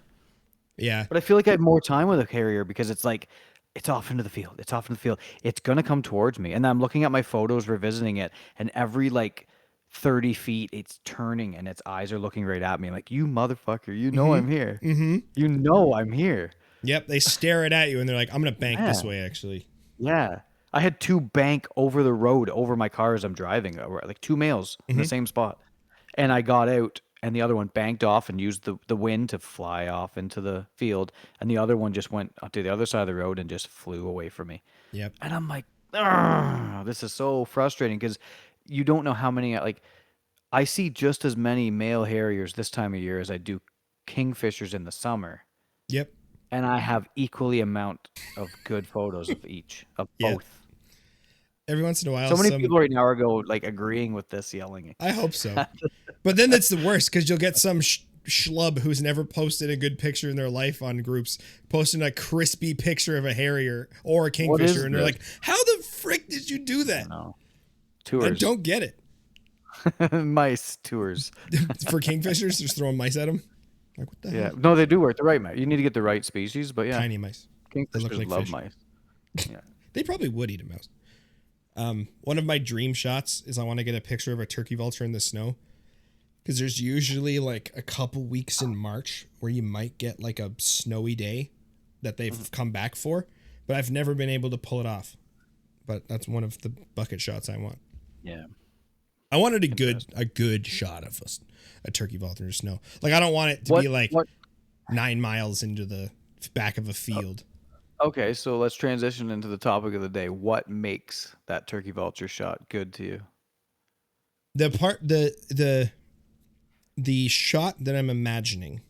Yeah. But I feel like I have more time with a carrier because it's like it's off into the field. It's off in the field. It's gonna come towards me. And I'm looking at my photos, revisiting it, and every like 30 feet it's turning and its eyes are looking right at me. Like, you motherfucker, you know I'm here. Mm-hmm. Mm-hmm. You know I'm here. Yep. They stare it at you and they're like, I'm gonna bank this Yeah. way actually. Yeah. I had two bank over the road over my car as I'm driving, like two males in the Mm-hmm. same spot. And I got out, and the other one banked off and used the wind to fly off into the field. And the other one just went to the other side of the road and just flew away from me. Yep. And I'm like, "Argh, this is so frustrating because you don't know how many, like, I see just as many male harriers this time of year as I do kingfishers in the summer. Yep. And I have equally amount of good photos of each, of Yeah. both. Every once in a while, So many people right now are like agreeing with this, yelling. I hope so. But then that's the worst because you'll get some schlub who's never posted a good picture in their life on groups posting a crispy picture of a harrier or a kingfisher, and they're like, "How the frick did you do that?" No. I Tours. don't get it. Mice tours. For kingfishers, just throwing mice at them. Like, what the Yeah. hell? No, they do work. The right mice. You need to get the right species, but yeah. Tiny mice. They look Kingfishers like love fish. mice. Yeah. They probably would eat a mouse. One of my dream shots is I want to get a picture of a turkey vulture in the snow, because there's usually like a couple weeks in March where you might get like a snowy day that they've come back for, but I've never been able to pull it off. But that's one of the bucket shots I want. Yeah. I wanted a good shot of a turkey vulture in the snow. Like, I don't want it to be like 9 miles into the back of a field. Okay, so let's transition into the topic of the day. What makes that turkey vulture shot good to you? The shot that I'm imagining.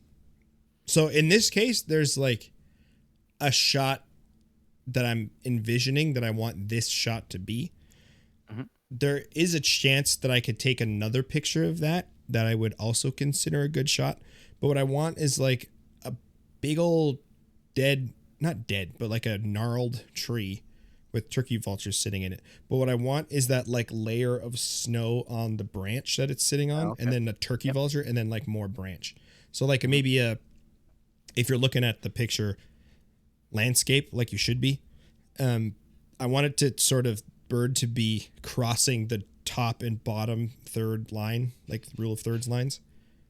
So in this case, there's like a shot that I'm envisioning that I want this shot to be. Mm-hmm. There is a chance that I could take another picture of that I would also consider a good shot. But what I want is like a big old not dead, but like a gnarled tree with turkey vultures sitting in it. But what I want is that like layer of snow on the branch that it's sitting on, and then a turkey vulture, and then like more branch. So like maybe if you're looking at the picture landscape like you should be, I want it to sort of bird to be crossing the top and bottom third line, like rule of thirds lines.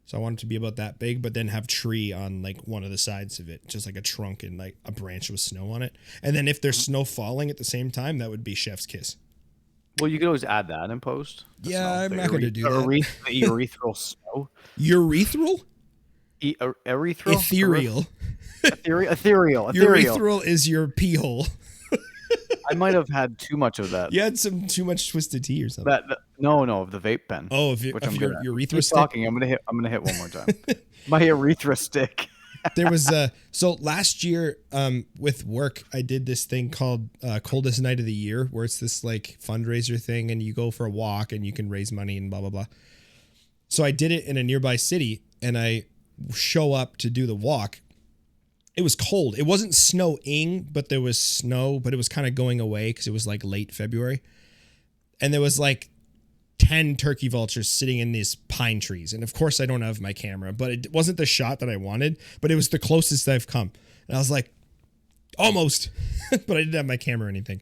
So I want it to be about that big, but then have tree on like one of the sides of it, just like a trunk and like a branch with snow on it. And then if there's snow falling at the same time, that would be chef's kiss. Well, you could always add that in post. Yeah, I'm not going to do that. The urethral snow. Urethral? Erythral? Ethereal. Ethereal. Urethral is your pee hole. I might have had too much of that. You had some too much twisted tea or something. No, the vape pen. Oh, if your urethra stick. Talking, I'm gonna hit one more time. My urethra stick. There was so last year with work I did this thing called Coldest Night of the Year, where it's this like fundraiser thing, and you go for a walk and you can raise money and blah blah blah. So I did it in a nearby city, and I show up to do the walk. It was cold. It wasn't snowing, but there was snow, but it was kind of going away because it was like late February. And there was like 10 turkey vultures sitting in these pine trees. And of course I don't have my camera, but it wasn't the shot that I wanted, but it was the closest I've come. And I was like, almost, but I didn't have my camera or anything.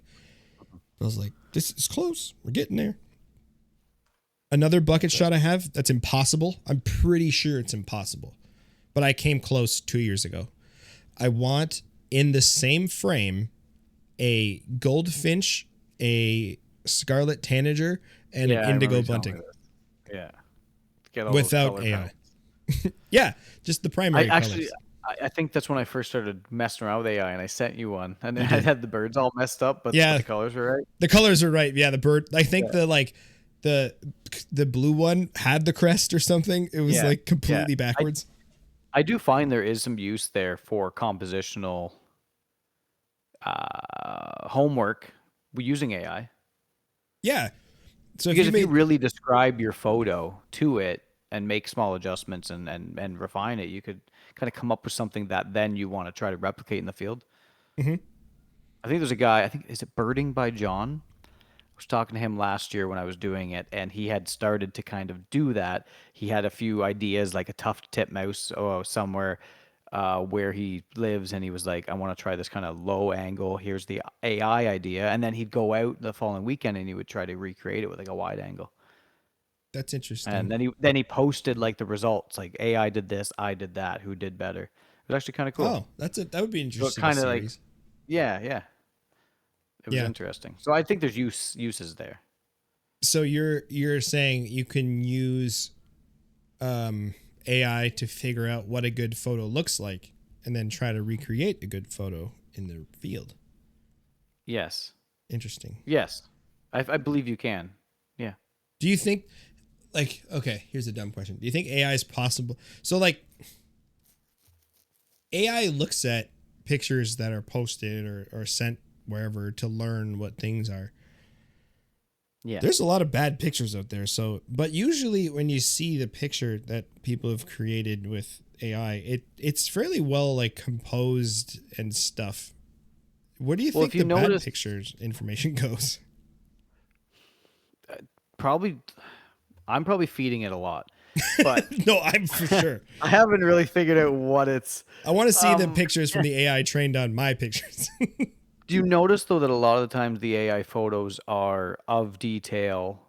I was like, this is close. We're getting there. Another bucket shot I have that's impossible. I'm pretty sure it's impossible, but I came close 2 years ago. I want in the same frame a goldfinch, a scarlet tanager, and an indigo bunting. Yeah. Without AI. Yeah, just the primary colors. I think that's when I first started messing around with AI, and I sent you one, and I had the birds all messed up, but the colors were right. The colors are right. Yeah, the bird. I think the blue one had the crest or something. It was like completely backwards. I do find there is some use there for compositional homework using AI. Yeah. So because if you really describe your photo to it, and make small adjustments and refine it, you could kind of come up with something that then you want to try to replicate in the field. Hmm. I think there's a guy, I think, is it Birding by John? I was talking to him last year when I was doing it, and he had started to kind of do that. He had a few ideas, like a tuft titmouse somewhere where he lives, and he was like, I want to try this kind of low angle. Here's the AI idea. And then he'd go out the following weekend and he would try to recreate it with like a wide angle. That's And interesting. then he posted like the results, like AI did this, I did that, who did better. It was actually kind of cool. Oh, that would be So it interesting kind of like, series. yeah, it was Yeah. interesting. So I think there's uses there. So you're saying you can use AI to figure out what a good photo looks like, and then try to recreate a good photo in the field. Yes. Interesting. Yes. I believe you can. Yeah. Do you think, like, okay, here's a dumb question. Do you think AI is possible? So, like, AI looks at pictures that are posted or sent wherever to learn what things are. Yeah. There's a lot of bad pictures out there. So, but usually when you see the picture that people have created with AI, it's fairly well like composed and stuff. Where do you Well, think if you the bad notice, pictures information goes? probably I'm probably feeding it a lot, but No, I'm for sure. I haven't really figured out what it's. I want to see the Um, pictures from the AI trained on my pictures. do you notice though that a lot of the times the AI photos are of detail,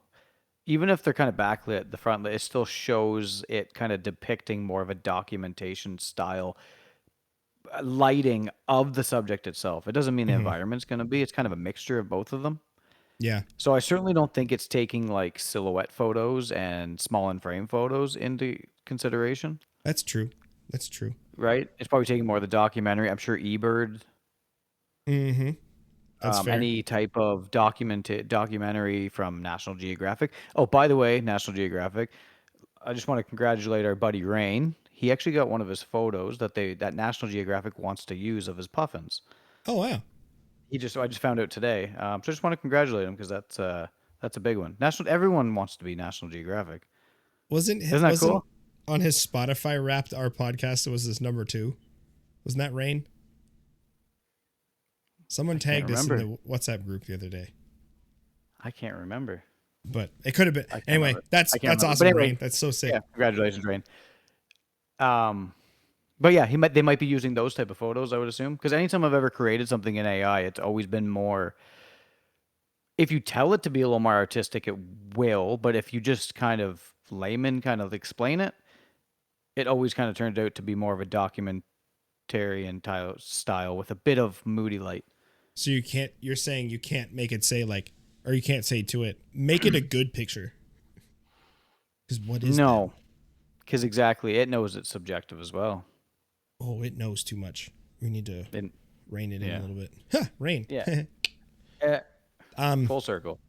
even if they're kind of backlit, the front it still shows it kind of depicting more of a documentation style lighting of the subject itself. It doesn't mean the Hmm. environment's going to be. It's kind of a mixture of both of them. Yeah, So I certainly don't think it's taking like silhouette photos and small and frame photos into consideration, that's true. That's true. right? It's probably taking more of the documentary. I'm sure eBird, Hmm. That's fair. any type of documentary from National Geographic. Oh, by the way, National Geographic, I just want to congratulate our buddy Rain. He actually got one of his photos that National Geographic wants to use of his puffins. Oh wow. I just found out today. So I just want to congratulate him because that's a big one. Everyone wants to be National Geographic. Wasn't Isn't that wasn't cool? on his Spotify Wrapped our podcast? It was this number two. Wasn't that Rain? Someone I can't tagged us in remember. the WhatsApp group the other day, I can't remember. but it could have been. I can't Anyway, remember. that's I can't that's remember. But awesome, anyway, Rain. That's so sick. yeah, congratulations, Rain. Um, but yeah, they might be using those type of photos, I would assume, because anytime I've ever created something in AI, it's always been more. If you tell it to be a little more artistic, it will. But if you just kind of layman kind of explain it, it always kind of turns out to be more of a documentarian style with a bit of moody light. So you can't. You're saying you can't make it say like, or you can't say to it, make it a good picture. Because what is that? No, because exactly, it knows it's subjective as well. Oh, it knows too much. We need to And rein it in a yeah, little bit. Huh, Rain. yeah, eh, um, full circle.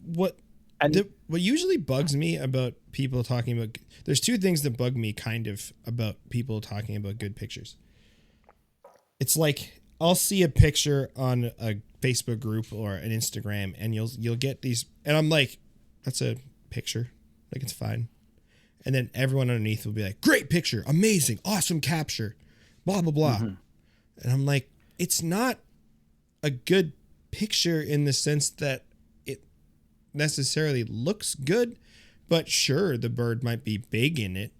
what And what usually bugs me about people talking about, there's two things that bug me kind of about people talking about good pictures. It's like I'll see a picture on a Facebook group or an Instagram, and you'll get these, and I'm like, that's a picture, like it's fine. And then everyone underneath will be like, great picture, amazing, awesome capture, blah blah blah. mhm. And I'm like, it's not a good picture in the sense that it necessarily looks good, but sure, the bird might be big in it,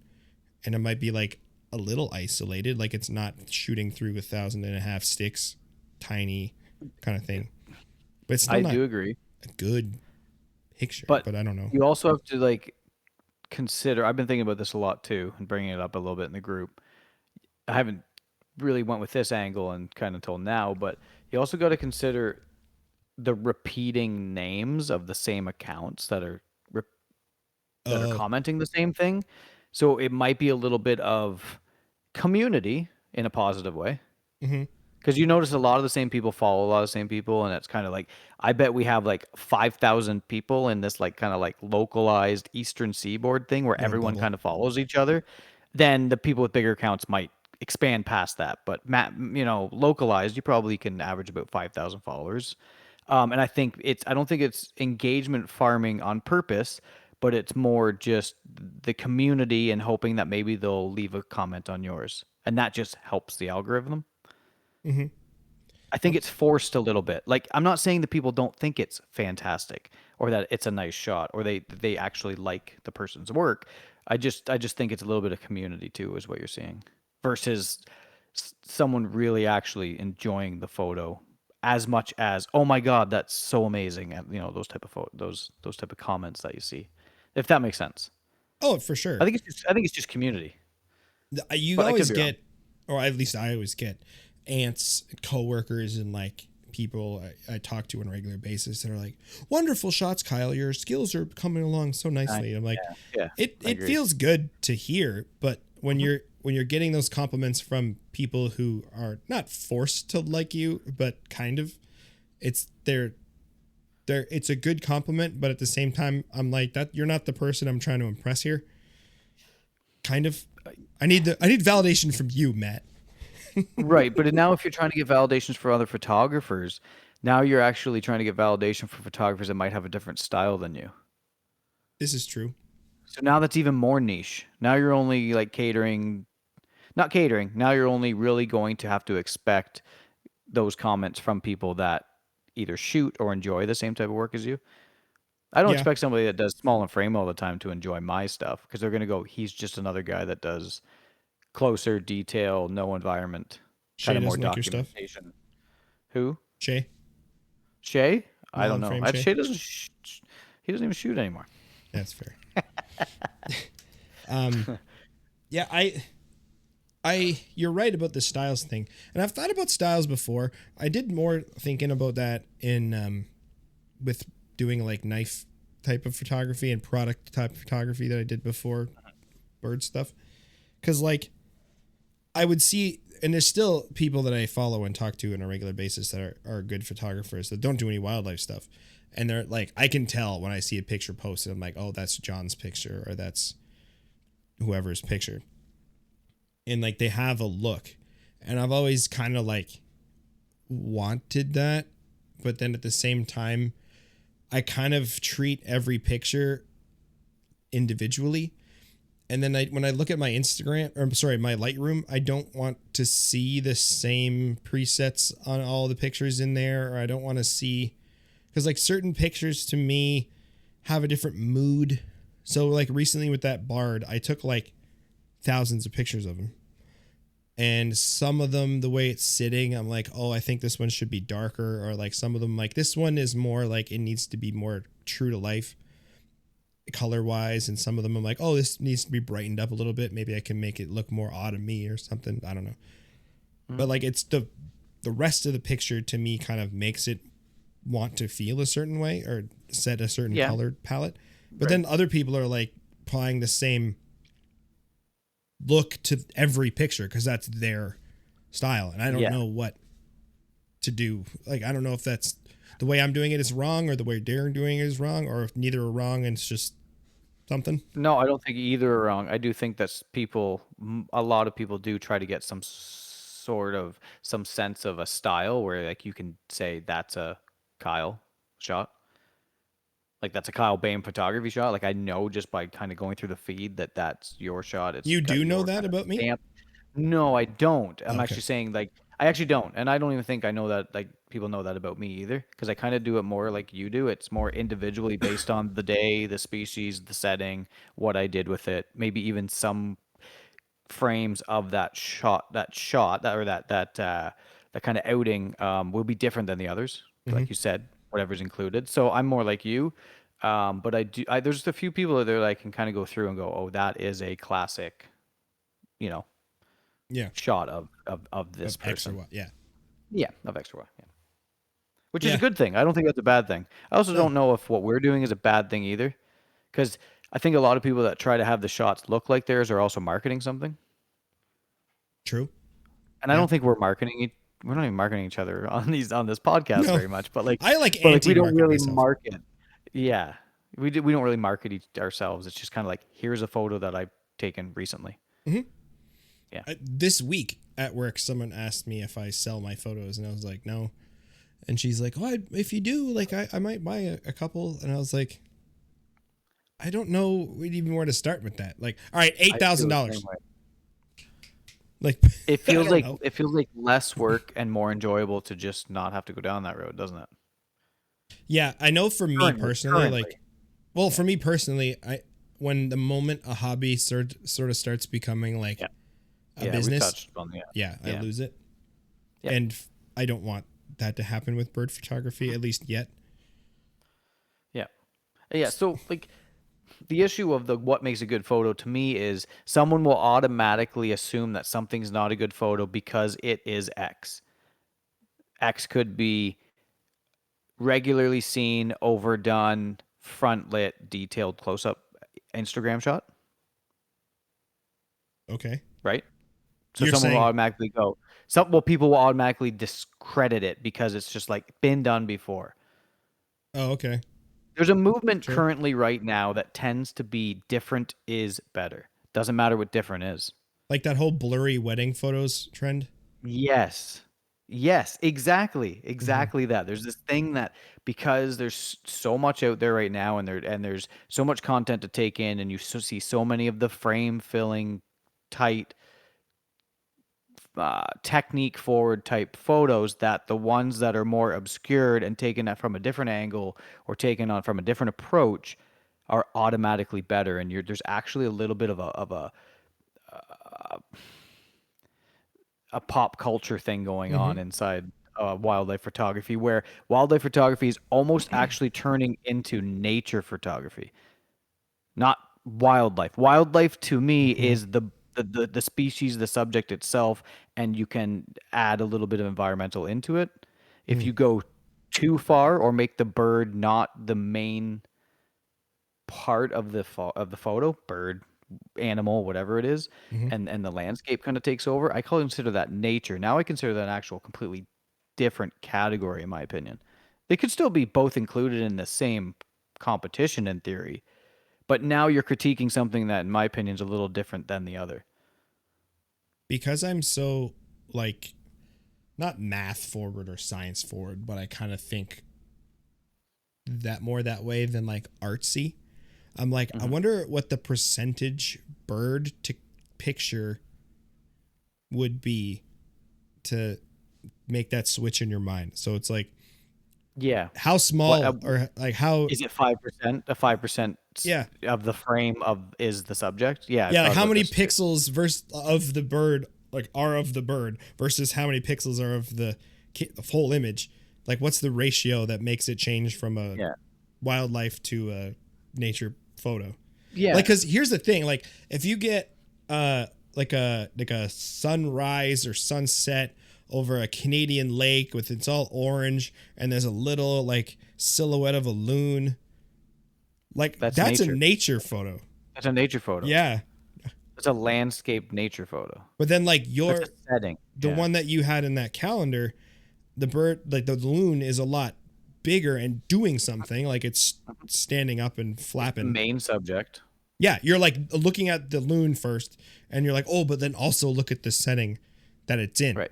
and it might be like a little isolated, like it's not shooting through 1.5 sticks, tiny kind of thing. But it's still I not do agree. a good picture. But But I don't know. you also have to like consider. I've been thinking about this a lot too, and bringing it up a little bit in the group. I haven't really went with this angle and kind of until now, but you also got to consider the repeating names of the same accounts that are Oh, commenting the same thing. So it might be a little bit of community in a positive way. mm-hmm. Because you notice a lot of the same people follow a lot of the same people, and it's kind of like I bet we have like 5,000 people in this like kind of like localized Eastern Seaboard thing where Little everyone bubble. kind of follows each other. Then the people with bigger accounts might expand past that, but localized, you probably can average about 5,000 followers. And I don't think it's engagement farming on purpose, but it's more just the community and hoping that maybe they'll leave a comment on yours, and that just helps the algorithm. Mm-hmm. I think it's forced a little bit. Like, I'm not saying that people don't think it's fantastic or that it's a nice shot or they actually like the person's work. I just think it's a little bit of community too, is what you're seeing, versus someone really actually enjoying the photo as much as, oh my god, that's so amazing, and those type of those type of comments that you see, if that makes sense. Oh, for sure. I think it's just community, You but I could always be wrong. get, or at least I always get, aunts, coworkers, and like people I talk to on a regular basis that are like, "Wonderful shots, Kyle. Your skills are coming along so nicely." I'm like, Yeah, I it agree. feels good to hear, but Mhm. when you're getting those compliments from people who are not forced to like you, but kind of, it's they're it's a good compliment, but at the same time, I'm like, that you're not the person I'm trying to impress here. Kind of. I need validation from you, Matt. Right, but now if you're trying to get validations for other photographers, now you're actually trying to get validation for photographers that might have a different style than you. This is true. So now that's even more niche. Now you're only like catering, not catering. Now you're only really going to have to expect those comments from people that either shoot or enjoy the same type of work as you. I don't Yeah. expect somebody that does small and frame all the time to enjoy my stuff because they're going to go, he's just another guy that does closer detail, no environment, kind Shay of more doesn't like your stuff. documentation. Who? Shay, Shay? I don't long know. frame Shay. Shay doesn't. He doesn't even shoot anymore. That's fair. Um, yeah, you're right about the styles thing, and I've thought about styles before. I did more thinking about that in with doing like knife type of photography and product type of photography that I did before bird stuff, because like I would see, and there's still people that I follow and talk to on a regular basis that are good photographers that don't do any wildlife stuff. And they're like, I can tell when I see a picture posted, I'm like, oh, that's John's picture or that's whoever's picture. And like they have a look. And I've always kind of like wanted that. But then at the same time, I kind of treat every picture individually. And then when I look at my Instagram, or I'm sorry, my Lightroom, I don't want to see the same presets on all the pictures in there, or I don't want to see, because like certain pictures to me have a different mood. So like recently with that bard, I took like thousands of pictures of him, and some of them, the way it's sitting, I'm like, oh, I think this one should be darker, or like some of them, like this one is more like it needs to be more true to life color wise, and some of them I'm like, oh, this needs to be brightened up a little bit, maybe I can make it look more autumny or something, I don't know. But like it's the rest of the picture to me kind of makes it want to feel a certain way or set a certain Yeah. color palette. But Right. then other people are like applying the same look to every picture because that's their style, and I don't Yeah. know what to do. Like I don't know if that's the way I'm doing it is wrong, or the way they're doing it is wrong, or if neither are wrong and it's just something. No, I don't think either are wrong. I do think that's a lot of people do try to get some sense of a style where like you can say that's a Kyle shot. Like that's a Kyle Bain photography shot. Like I know just by kind of going through the feed that that's your shot. It's You got do know your that kind of about me? stamp. No, I don't. I'm Okay. actually saying like I actually don't, and I don't even think I know that like people know that about me either because I kind of do it more like you do. It's more individually based on the day, the species, the setting, what I did with it, maybe even some frames of that kind of outing will be different than the others, Hmm. like you said, whatever's included. So I'm more like you, but there's a few people that I can kind of go through and go, oh, that is a classic, you know, Yeah. shot of this Of X or person. Y. Yeah. Yeah, of extra Y. Yeah. Which is a Yeah. good thing. I don't think that's a bad thing. I also No. don't know if what we're doing is a bad thing either, because I think a lot of people that try to have the shots look like theirs are also marketing something. True. And I Yeah. don't think we're not even marketing each other on this podcast No. very much, but like I like we don't anti-market really myself. market. Yeah. We don't really market ourselves. It's just kind of like here's a photo that I've taken recently. Hmm. Yeah. This week at work, someone asked me if I sell my photos, and I was like, no. And she's like, oh, if you do, like, I might buy a couple. And I was like, I don't know even where to start with that. Like, all right, I feel the same $8,000. way. Like, It I feels don't like know. less work and more enjoyable to just not have to go down that road, doesn't it? Yeah, I know for me personally, Currently. like, well, Yeah. for me personally, when the moment a hobby sort of starts becoming like Yeah. a Yeah, we've business, touched on that. yeah, I Yeah. lose it. Yeah. And I don't want that to happen with bird photography, at least yet. Yeah. Yeah. So like the issue of the what makes a good photo to me is someone will automatically assume that something's not a good photo because it is X. X could be regularly seen, overdone, front lit, detailed close up Instagram shot, Okay. right? So You're someone will saying, automatically go. Some well, people will automatically discredit it because it's just like been done before. oh, okay, There's a movement sure. currently right now that tends to be different is better. Doesn't matter what different is. Like that whole blurry wedding photos trend. Yes. Yes, exactly. Hmm. Exactly that. There's this thing that because there's so much out there right now and there's so much content to take in and you see so many of the frame filling tight technique forward type photos that the ones that are more obscured and taken at from a different angle or taken on from a different approach are automatically better and there's actually a little bit of a pop culture thing going Hmm. on inside wildlife photography where wildlife photography is almost actually turning into nature photography, not wildlife. Wildlife to me Hmm. is the species, the subject itself, and you can add a little bit of environmental into it. If Mm. you go too far or make the bird not the main part of of the photo, bird, animal, whatever it is, Hmm. and the landscape kind of takes over, I consider that nature. Now I consider that an actual completely different category, in my opinion. They could still be both included in the same competition in theory, but now you're critiquing something that, in my opinion, is a little different than the other. Because I'm so like not math forward or science forward, but I kind of think that more that way than like artsy. I'm like, I Hmm. wonder what the percentage bird to picture would be to make that switch in your mind. So it's like Yeah. how What small or like how, is it? 5%? A 5% yeah. of the frame of is the subject? Yeah, I've Yeah, like thought how about many this too. pixels versus of the bird like are of the bird versus how many pixels are of the whole image. Like what's the ratio that makes it change from a Yeah. wildlife to a nature photo? Like Yeah. cuz here's the thing, like if you get like a sunrise or sunset over a Canadian lake with it's all orange and there's a little like silhouette of a loon, like That's that's a nature. nature photo. That's a nature photo. Yeah. It's a landscape nature photo. But then like That's a your setting. the Yeah. one that you had in that calendar, the bird like the loon is a lot bigger and doing something, like it's standing up and It's the flapping. main subject. Yeah, you're like looking at the loon first and you're like, "Oh, but then also look at the setting that it's in." Right.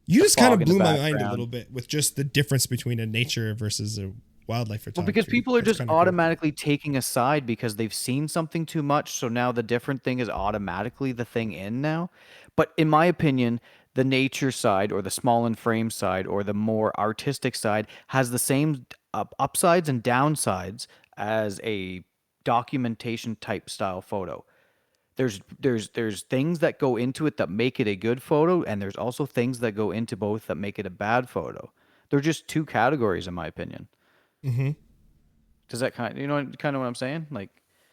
You The just kind fog of in the blew my mind a background. little bit with just the difference between a nature versus a wildlife Well, because photography. people are That's just kind of cool. automatically taking a side because they've seen something too much. So now the different thing is automatically the thing in now. But in my opinion, the nature side or the small and frame side or the more artistic side has the same upsides and downsides as a documentation type style photo. There's things that go into it that make it a good photo, and there's also things that go into both that make it a bad photo. They're just two categories, in my opinion. Mhm. Does that kind kind of what I'm saying? Like,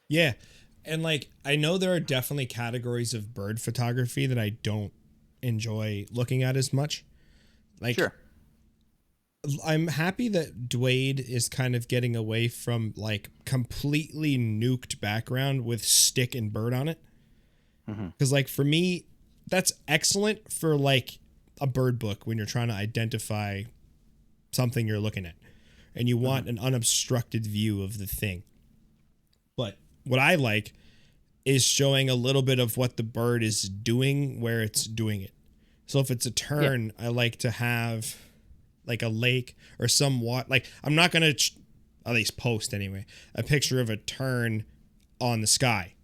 Yeah. And like I know there are definitely categories of bird photography that I don't enjoy looking at as much. Like sure, I'm happy that Dwayne is kind of getting away from like completely nuked background with stick and bird on it. hmm Cuz like for me that's excellent for like a bird book when you're trying to identify something you're looking at and you hmm want an unobstructed view of the thing. But what I like is showing a little bit of what the bird is doing where it's doing it. So if it's a yeah, turn, I like to have like a lake or some water. Like I'm not gonna at least post anyway a picture of a tern on the sky,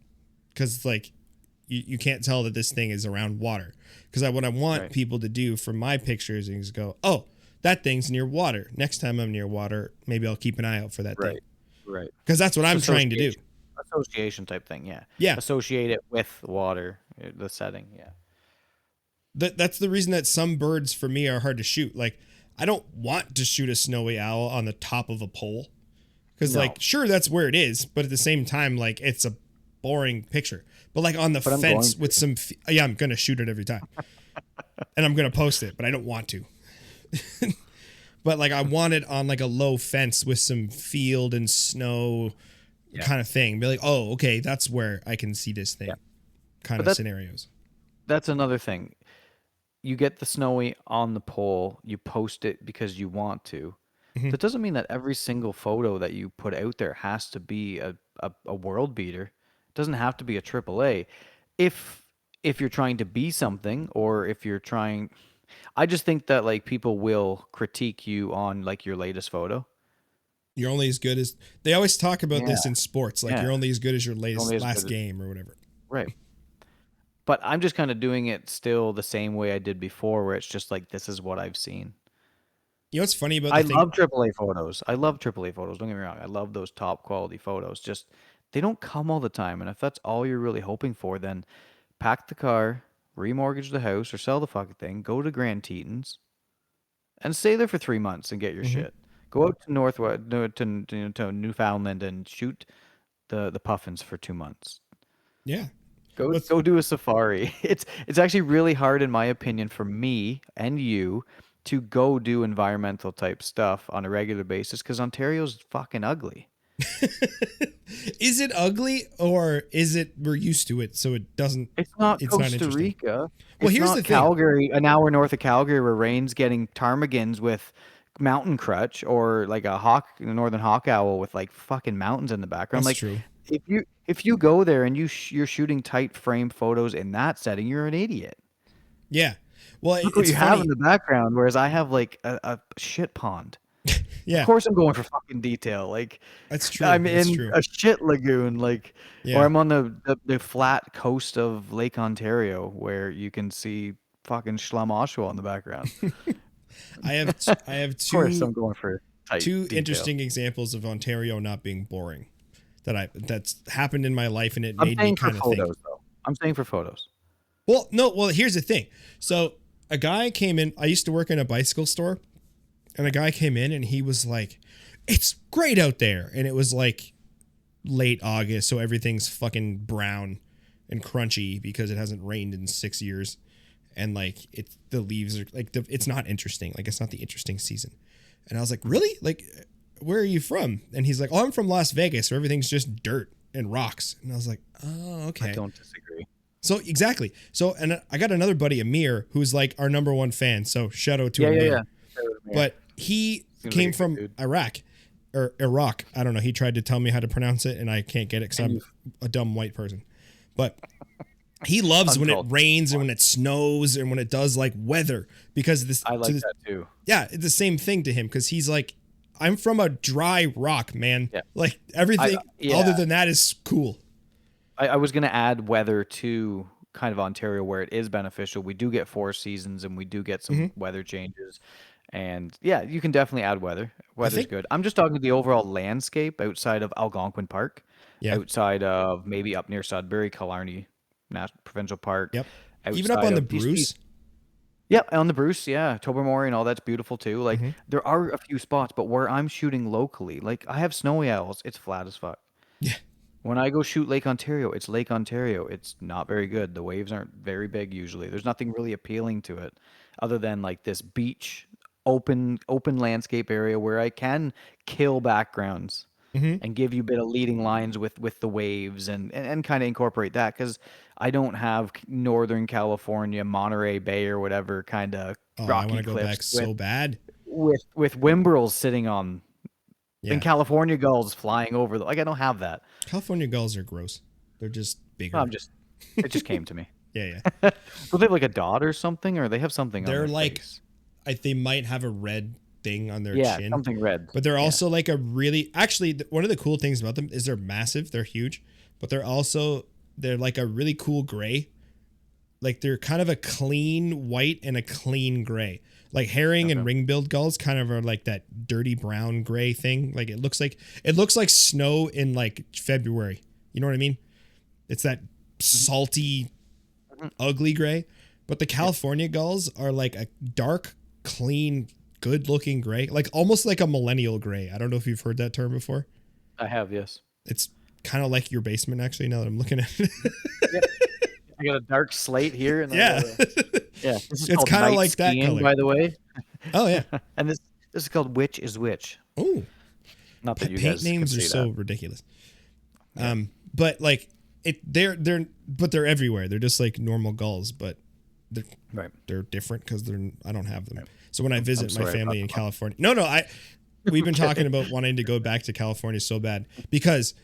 because like you can't tell that this thing is around water. Because what I want Right. people to do for my pictures is go, oh, that thing's near water. Next time I'm near water, maybe I'll keep an eye out for that thing. Right. Right. Because that's what It's I'm trying to do. association type thing. Yeah. Yeah. Associate it with water, the setting. Yeah. That's the reason that some birds for me are hard to shoot. Like, I don't want to shoot a snowy owl on the top of a pole. Because, No. like, sure, that's where it is. But at the same time, like, it's a boring picture. But, like, on the fence with some... Yeah, I'm going to shoot it every time. And I'm going to post it, but I don't want to. But, like, I want it on, like, a low fence with some field and snow kind of thing. Be like, oh, okay, that's where I can see this thing kind of scenarios. That's another thing. You get the snowy on the pole, you post it because you want to. That doesn't mean that every single photo that you put out there has to be a world beater. It doesn't have to be a AAA. If you're trying to be something, or if you're trying, I just think that like people will critique you on like your latest photo. You're only as good as... They always talk about this in sports. Like, you're only as good as your last game or whatever. Right. But I'm just kind of doing it still the same way I did before, where it's just like, this is what I've seen. You know what's funny about I love AAA photos. I love AAA photos. Don't get me wrong. I love those top quality photos. Just, they don't come all the time. And if that's all you're really hoping for, then pack the car, remortgage the house, or sell the fucking thing, go to Grand Tetons, and stay there for 3 months and get your shit. Go out to to Newfoundland and shoot the puffins for 2 months. Yeah. Go do a safari. It's actually really hard, in my opinion, for me and you to go do environmental type stuff on a regular basis because Ontario's fucking ugly. Is it ugly, or is it we're used to it, so it doesn't? It's not Costa interesting. Rica. Well, It's here's not the thing. Calgary, an hour north of Calgary, where rain's getting ptarmigans with mountain crutch, or like a northern hawk owl with like fucking mountains in the background. That's Like, true. if you go there and you're shooting tight frame photos in that setting, you're an idiot. Yeah. Well, Look what it's you funny. have in the background, whereas I have like a shit pond. Yeah. Of course I'm going for fucking detail. Like, That's true. I'm That's in true. a shit lagoon, like, Yeah. or I'm on the flat coast of Lake Ontario where you can see fucking Schlum Oshawa in the background. I have Of course I'm going for two detail. interesting examples of Ontario not being boring that's happened in my life, and it I'm made me saying for kind of think. photos, though. I'm saying for photos. Well, no. Well, here's the thing. So a guy came in. I used to work in a bicycle store, and a guy came in and he was like, "It's great out there," and it was like late August, so everything's fucking brown and crunchy because it hasn't rained in 6 years, and like the leaves are like it's not interesting. Like, it's not the interesting season. And I was like, "Really? Like, where are you from?" And he's like, "Oh, I'm from Las Vegas, where everything's just dirt and rocks." And I was like, "Oh, okay." I don't disagree. So exactly. So, and I got another buddy, Amir, who's like our number one fan. So shout out to Amir. Yeah. But he came from Iraq or Iraq. I don't know. He tried to tell me how to pronounce it, and I can't get it because I'm a dumb white person. But he loves when it rains and when it snows and when it does like weather, because this. I like that too. Yeah, it's the same thing to him, because he's like, I'm from a dry rock, man. Yeah. Like, everything other than that is cool. I was going to add weather to kind of Ontario, where it is beneficial. We do get 4 seasons and we do get some weather changes. And yeah, you can definitely add weather. Weather's good. I'm just talking the overall landscape outside of Algonquin Park, outside of maybe up near Sudbury, Killarney Provincial Park. Yep. Even up on the Bruce. Yeah, on the Bruce, yeah. Tobermory and all that's beautiful too. Like, there are a few spots, but where I'm shooting locally, like, I have snowy owls. It's flat as fuck. Yeah. When I go shoot Lake Ontario, it's Lake Ontario. It's not very good. The waves aren't very big usually. There's nothing really appealing to it other than like this beach, open landscape area where I can kill backgrounds and give you a bit of leading lines with the waves and kind of incorporate that, because I don't have Northern California, Monterey Bay or whatever kind of rocky I want to go back so bad. With whimbrels sitting on and California gulls flying over. Like, I don't have that. California gulls are gross. They're just bigger. It just came to me. Yeah. Do they have like a dot or something, or they have something on their like face? They might have a red thing on their chin. Yeah, something red. But they're also like a really... Actually, one of the cool things about them is they're massive. They're huge. but they're like a really cool gray. Like they're kind of a clean white and a clean gray. Like herring and ring-billed gulls kind of are like that dirty brown gray thing. Like it looks like snow in like February. You know what I mean? It's that salty, ugly gray. But the California gulls are like a dark, clean, good-looking gray, like almost like a millennial gray. I don't know if you've heard that term before. I have, yes. It's kind of like your basement, actually. Now that I'm looking at it. Yeah. I got a dark slate here. And yeah, yeah. This is kind of like skiing, that color, by the way. Oh yeah, and this is called Which is Which. Oh, not that you paint guys names are so ridiculous. Yeah. But like they're everywhere. They're just like normal gulls, but they're different because I don't have them. Right. So when I visit my family in California, we've been talking about wanting to go back to California so bad because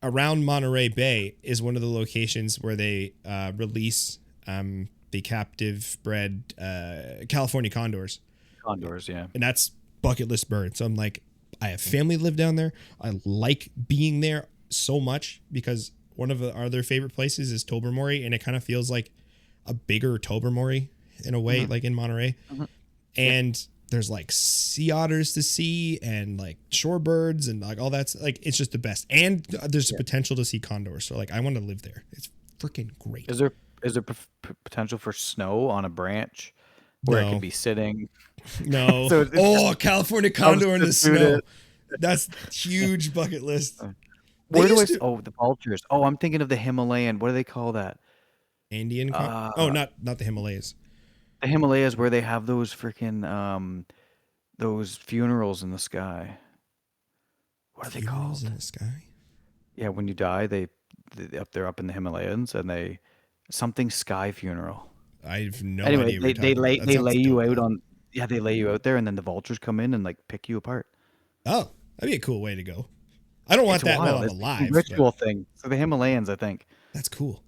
around Monterey Bay is one of the locations where they release the captive bred California condors. Condors, yeah. And that's bucket list bird. So I'm like, I have family live down there. I like being there so much because one of our other favorite places is Tobermory, and it kind of feels like a bigger Tobermory in a way, like in Monterey. And there's like sea otters to see and like shorebirds and like all that's like, it's just the best. And there's potential to see condors. So like, I want to live there. It's freaking great. Is there potential for snow on a branch where it could be sitting? No. So California condor in the snow. That's huge bucket list. Where do the vultures. Oh, I'm thinking of the Himalayan. What do they call that? Andean? Not the Himalayas. The Himalayas where they have those freaking those funerals in the sky. What are they called? In the sky? Yeah, when you die, they're up in the Himalayas and they something sky funeral. I have no idea. Anyway, they lay you out on they lay you out there and then the vultures come in and like pick you apart. Oh, that'd be a cool way to go. I don't want that while I'm alive. It's a ritual thing. So the Himalayans, I think. That's cool.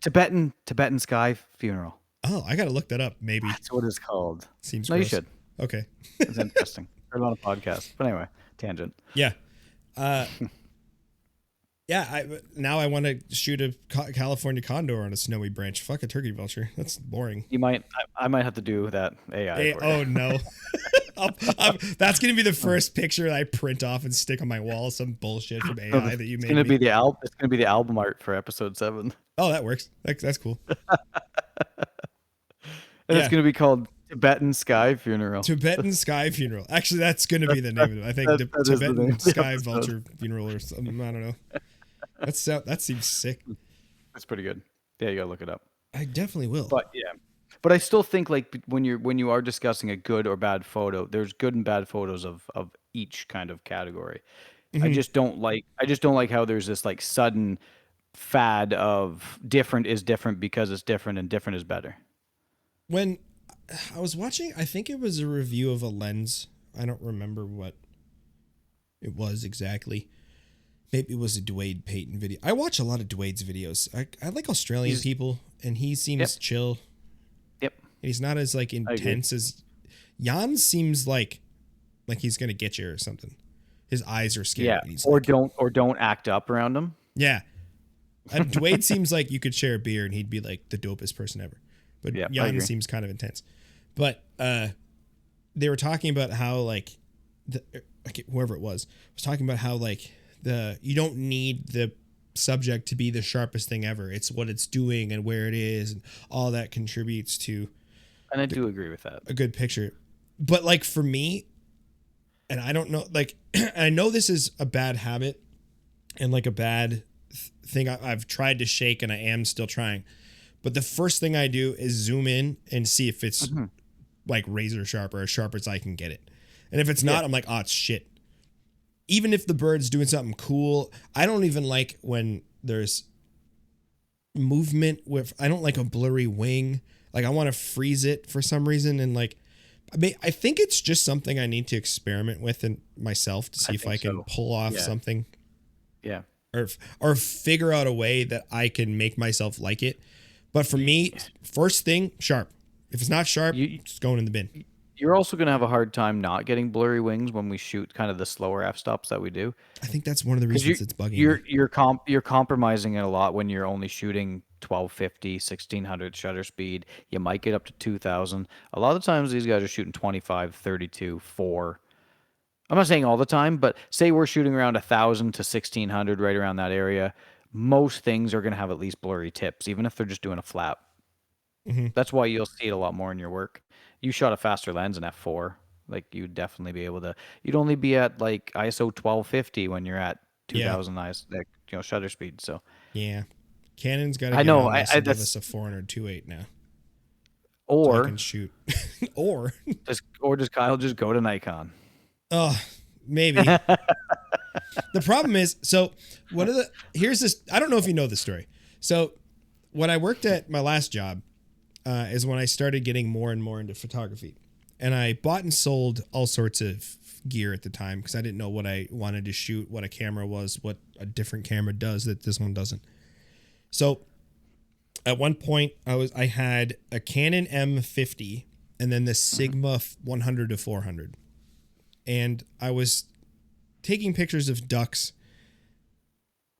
Tibetan sky funeral. Oh, I got to look that up. Maybe that's what it's called. Seems no, gross. You should. Okay. It's interesting. Heard it on a podcast. But anyway, tangent. Yeah. Now I want to shoot a California condor on a snowy branch. Fuck a turkey vulture. That's boring. I might have to do that AI. Oh no. That's going to be the first picture that I print off and stick on my wall. Some bullshit from AI that you made. It's going to be the album art for episode 7. Oh, that works. That's cool. And it's going to be called Tibetan Sky Funeral. Tibetan Sky Funeral. Actually, that's going to be the name of it. I think Tibetan Sky Vulture Funeral or something. I don't know. That seems sick. That's pretty good. Yeah, you gotta look it up. I definitely will. But I still think like when you are discussing a good or bad photo, there's good and bad photos of each kind of category. I just don't like how there's this like sudden fad of different is different because it's different and different is better. When I was watching, I think it was a review of a lens. I don't remember what it was exactly. Maybe it was a Dwayne Payton video. I watch a lot of Dwayne's videos. I like Australian people, and he seems chill. Yep. And he's not as like intense as Jan seems like he's gonna get you or something. His eyes are scary. Yeah. Or don't act up around him. Yeah. Dwayne seems like you could share a beer and he'd be like the dopest person ever. But Jan seems kind of intense. But they were talking about how like whoever it was talking about how like you don't need the subject to be the sharpest thing ever. It's what it's doing and where it is and all that contributes to. And I do agree with that. A good picture. But like for me, and I don't know, like I know this is a bad habit and like a bad thing I've tried to shake and I am still trying. But the first thing I do is zoom in and see if it's like razor sharp or as sharp as I can get it. And if it's not, I'm like, oh, it's shit. Even if the bird's doing something cool, I don't even like when there's movement I don't like a blurry wing. Like I want to freeze it for some reason. And like, I think it's just something I need to experiment with in myself to see if I can pull off something. Yeah. Or figure out a way that I can make myself like it. But for me, first thing, sharp. If it's not sharp, it's going in the bin. You're also going to have a hard time not getting blurry wings when we shoot kind of the slower f-stops that we do. I think that's one of the Because reasons it's bugging me. you're compromising it a lot when you're only shooting 1250, 1600 shutter speed. You might get up to 2000. A lot of times these guys are shooting 25, 32, 4. I'm not saying all the time, but say we're shooting around 1000 to 1600, right around that area. Most things are going to have at least blurry tips, even if they're just doing a flap. Hmm. That's why you'll see it a lot more in your work. You shot a faster lens in f4, like you'd definitely be able to. You'd only be at like ISO 1250 when you're at Yeah. 2000 like, shutter speed. So Yeah. Canon's got to I get know, on this and give us that's a 400 2.8 now, so I or can shoot. Or, just Kyle just go to Nikon. oh, maybe. The problem is, so here's this. I don't know if you know this story. So when I worked at my last job, is when I started getting more and more into photography. And I bought and sold all sorts of gear at the time because I didn't know what I wanted to shoot, what a camera was, what a different camera does that this one doesn't. So at one point I had a Canon M50 and then the Sigma 100 to 400. And I was taking pictures of ducks.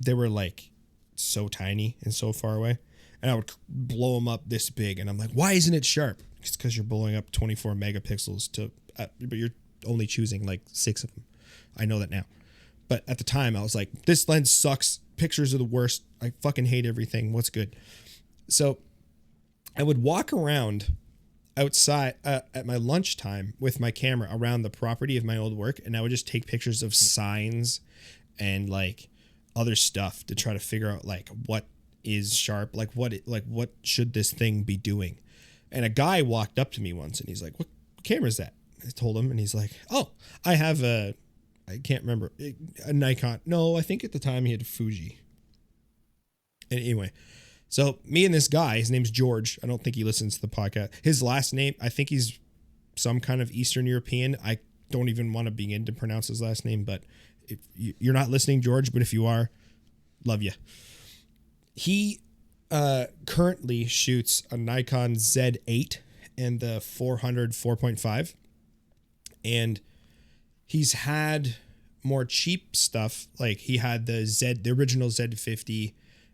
They were like so tiny and so far away. And I would blow them up this big. And I'm like, why isn't it sharp? It's because you're blowing up 24 megapixels but you're only choosing like 6 of them. I know that now. But at the time I was like, this lens sucks. Pictures are the worst. I fucking hate everything. What's good? So I would walk around outside at my lunchtime with my camera around the property of my old work. And I would just take pictures of signs and like other stuff to try to figure out like what is sharp, like what should this thing be doing. And a guy walked up to me once and he's like, what camera is that? I told him and he's like, oh, I have I can't remember, a Nikon. No, I think at the time he had a Fuji. And anyway, so me and this guy, his name's George. I don't think he listens to the podcast. His last name, I think he's some kind of Eastern European. I don't even want to begin to pronounce his last name, but if you're not listening, George, but if you are, love you. He currently shoots a Nikon Z8 and the 400 4.5. And he's had more cheap stuff. Like he had the original Z50,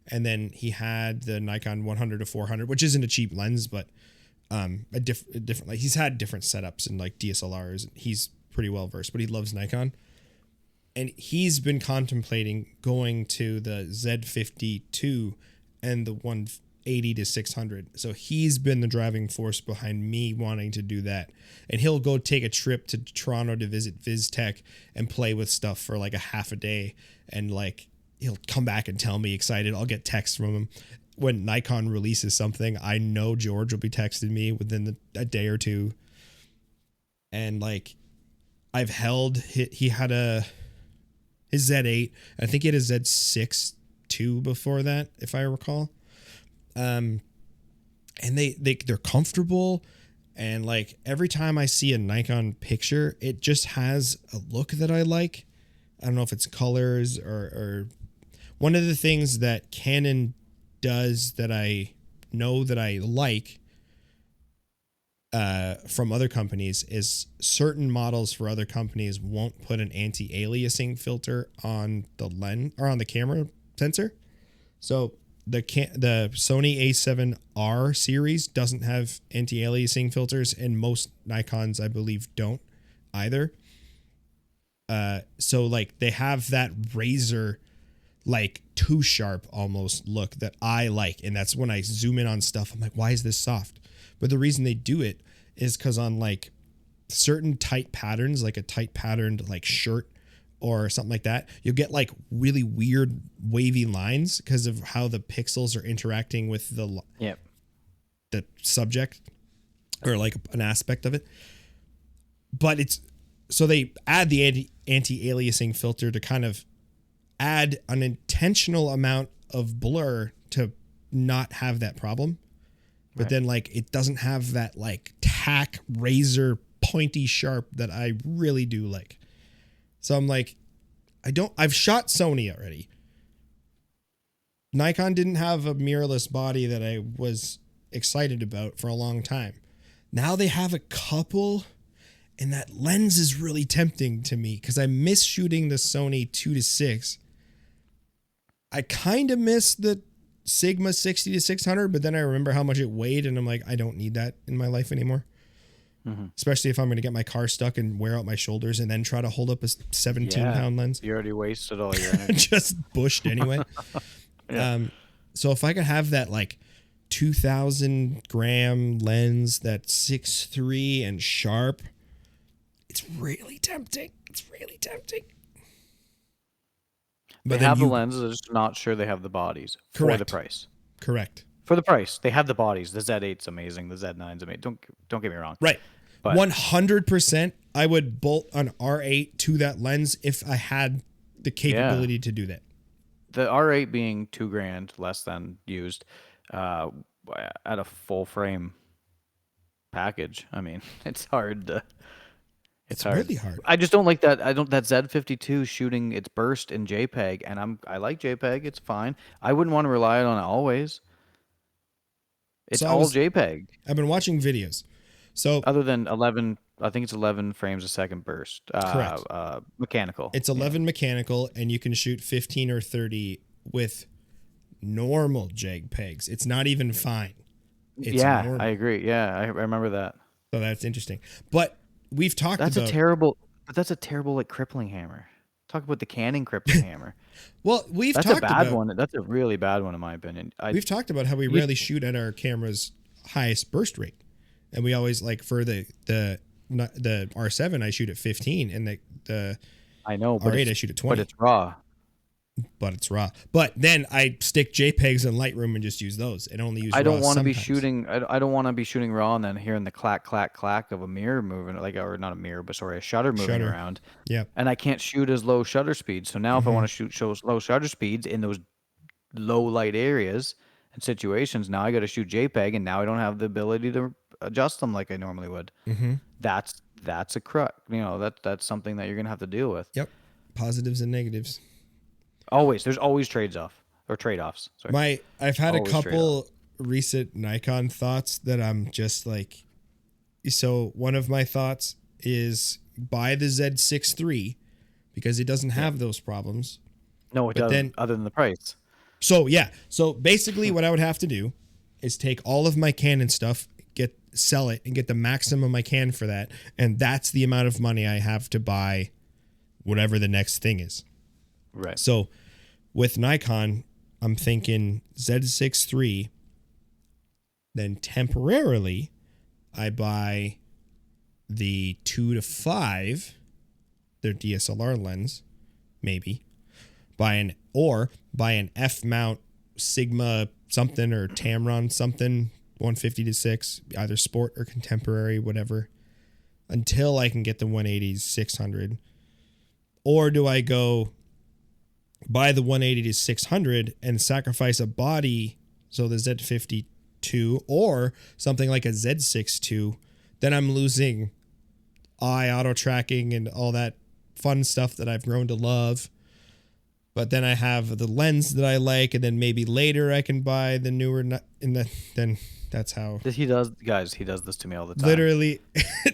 and then he had the Nikon 100 to 400, which isn't a cheap lens, but a different, like he's had different setups and like DSLRs. He's pretty well versed, but he loves Nikon. And he's been contemplating going to the Z52 and the 180 to 600. So he's been the driving force behind me wanting to do that. And he'll go take a trip to Toronto to visit VizTech and play with stuff for like a half a day. And like he'll come back and tell me excited. I'll get texts from him. When Nikon releases something, I know George will be texting me within a day or two. And like I've held, he had his Z8. I think he had a Z6 too before that, if I recall. And they're comfortable. And like every time I see a Nikon picture, it just has a look that I like. I don't know if it's colors or one of the things that Canon does that I know that I like from other companies is certain models for other companies won't put an anti-aliasing filter on the lens or on the camera sensor. So the Sony A7R series doesn't have anti-aliasing filters, and most Nikons I believe don't either. So like they have that razor like too sharp almost look that I like, and that's when I zoom in on stuff I'm like, why is this soft? But the reason they do it is because on like certain tight patterns, like a tight patterned like shirt or something like that, you'll get like really weird wavy lines because of how the pixels are interacting with the subject or like an aspect of it. But so they add the anti-aliasing filter to kind of add an intentional amount of blur to not have that problem. But then like it doesn't have that like tack razor pointy sharp that I really do like. So I'm like, I've shot Sony already. Nikon didn't have a mirrorless body that I was excited about for a long time. Now they have a couple, And that lens is really tempting to me because I miss shooting the Sony 2-6. I kind of miss the Sigma 60 to 600, but then I remember how much it weighed, and I'm like, I don't need that in my life anymore. Especially if I'm going to get my car stuck and wear out my shoulders and then try to hold up a 17-pound lens. You already wasted all your energy. Just bushed anyway. So if I could have that like 2,000 gram lens that's 6.3 and sharp, it's really tempting. But they have the lenses, just not sure they have the bodies for the price. Correct. For the price, they have the bodies. The Z8's amazing. The Z9's amazing. Don't get me wrong. Right. But 100%, I would bolt an R8 to that lens if I had the capability to do that. The R8 being $2,000 less than used, at a full frame package. I mean, it's hard to. It's hard. Really hard. I just don't like that. That Z52 shooting its burst in JPEG, and I like JPEG. It's fine. I wouldn't want to rely on it always. It's all JPEG. I've been watching videos. So other than 11, I think it's 11 frames a second burst. Correct. Mechanical. It's 11 mechanical, and you can shoot 15 or 30 with normal JPEGs. It's not even fine. It's normal. I agree. Yeah, I remember that. So that's interesting. But we've talked that's about... That's a terrible, like, crippling hammer. Talk about the Canon crippling hammer. Well, that's a bad one. That's a really bad one, in my opinion. We've talked about how we rarely shoot at our camera's highest burst rate. And we always, like, for the R7, I shoot at 15, and the I know, but R8 I shoot at 20. But it's raw. But then I stick JPEGs in Lightroom and just use those and only use. I don't want to be shooting. I don't want to be shooting raw and then hearing the clack clack clack of a mirror moving, or not a mirror, but sorry, a shutter moving around. Yeah. And I can't shoot as low shutter speeds. So now, if I want to show low shutter speeds in those low light areas and situations, now I got to shoot JPEG, and now I don't have the ability to adjust them like I normally would. That's a crux. That's something that you're gonna have to deal with. Yep. Positives and negatives. There's always trade-offs. Sorry. I've had a couple recent Nikon thoughts that I'm just like, so one of my thoughts is buy the Z6 III because it doesn't have those problems. No, it doesn't, other than the price. So basically what I would have to do is take all of my Canon stuff, sell it and get the maximum of my Canon for that. And that's the amount of money I have to buy whatever the next thing is. Right. So with Nikon, I'm thinking Z6 III. Then temporarily, I buy the 2-5, their DSLR lens, maybe. Buy an F mount Sigma something or Tamron something, 150-6, either sport or contemporary, whatever, until I can get the 180-600. Or do I go buy the 180-600 and sacrifice a body, so the Z52 or something like a Z6 II, then I'm losing eye auto tracking and all that fun stuff that I've grown to love. But then I have the lens that I like, and then maybe later I can buy the newer, then that's how he does this to me all the time. Literally.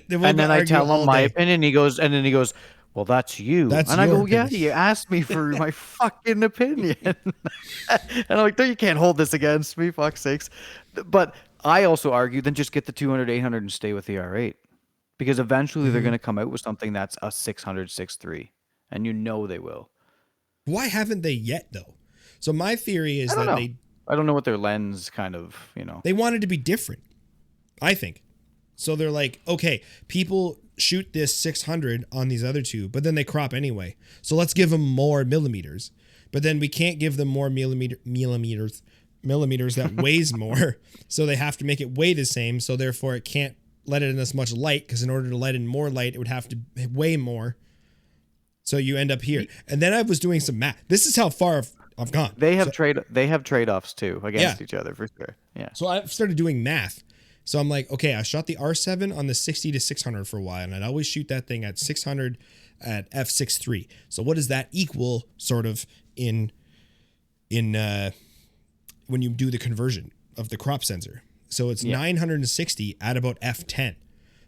And then I tell him my opinion, and then he goes, well, that's you. And I go, yeah, you asked me for my fucking opinion. And I'm like, no, you can't hold this against me, fuck's sakes. But I also argue, then just get the 200-800 and stay with the R8. Because eventually they're going to come out with something that's a 600-6.3. And they will. Why haven't they yet, though? So my theory is that I don't know what their lens kind of, They wanted to be different, I think. So they're like, okay, people shoot this 600 on these other two, but then they crop anyway. So let's give them more millimeters. But then we can't give them more millimeters that weighs more. So they have to make it weigh the same. So therefore it can't let it in as much light, because in order to let in more light, it would have to weigh more. So you end up here. And then I was doing some math. This is how far I've gone. They have trade-offs too against each other, for sure. Yeah. So I've started doing math. So I'm like, okay, I shot the R7 on the 60-600 for a while, and I'd always shoot that thing at 600 at f6.3. So what does that equal, sort of, in when you do the conversion of the crop sensor? So it's 960 at about f10.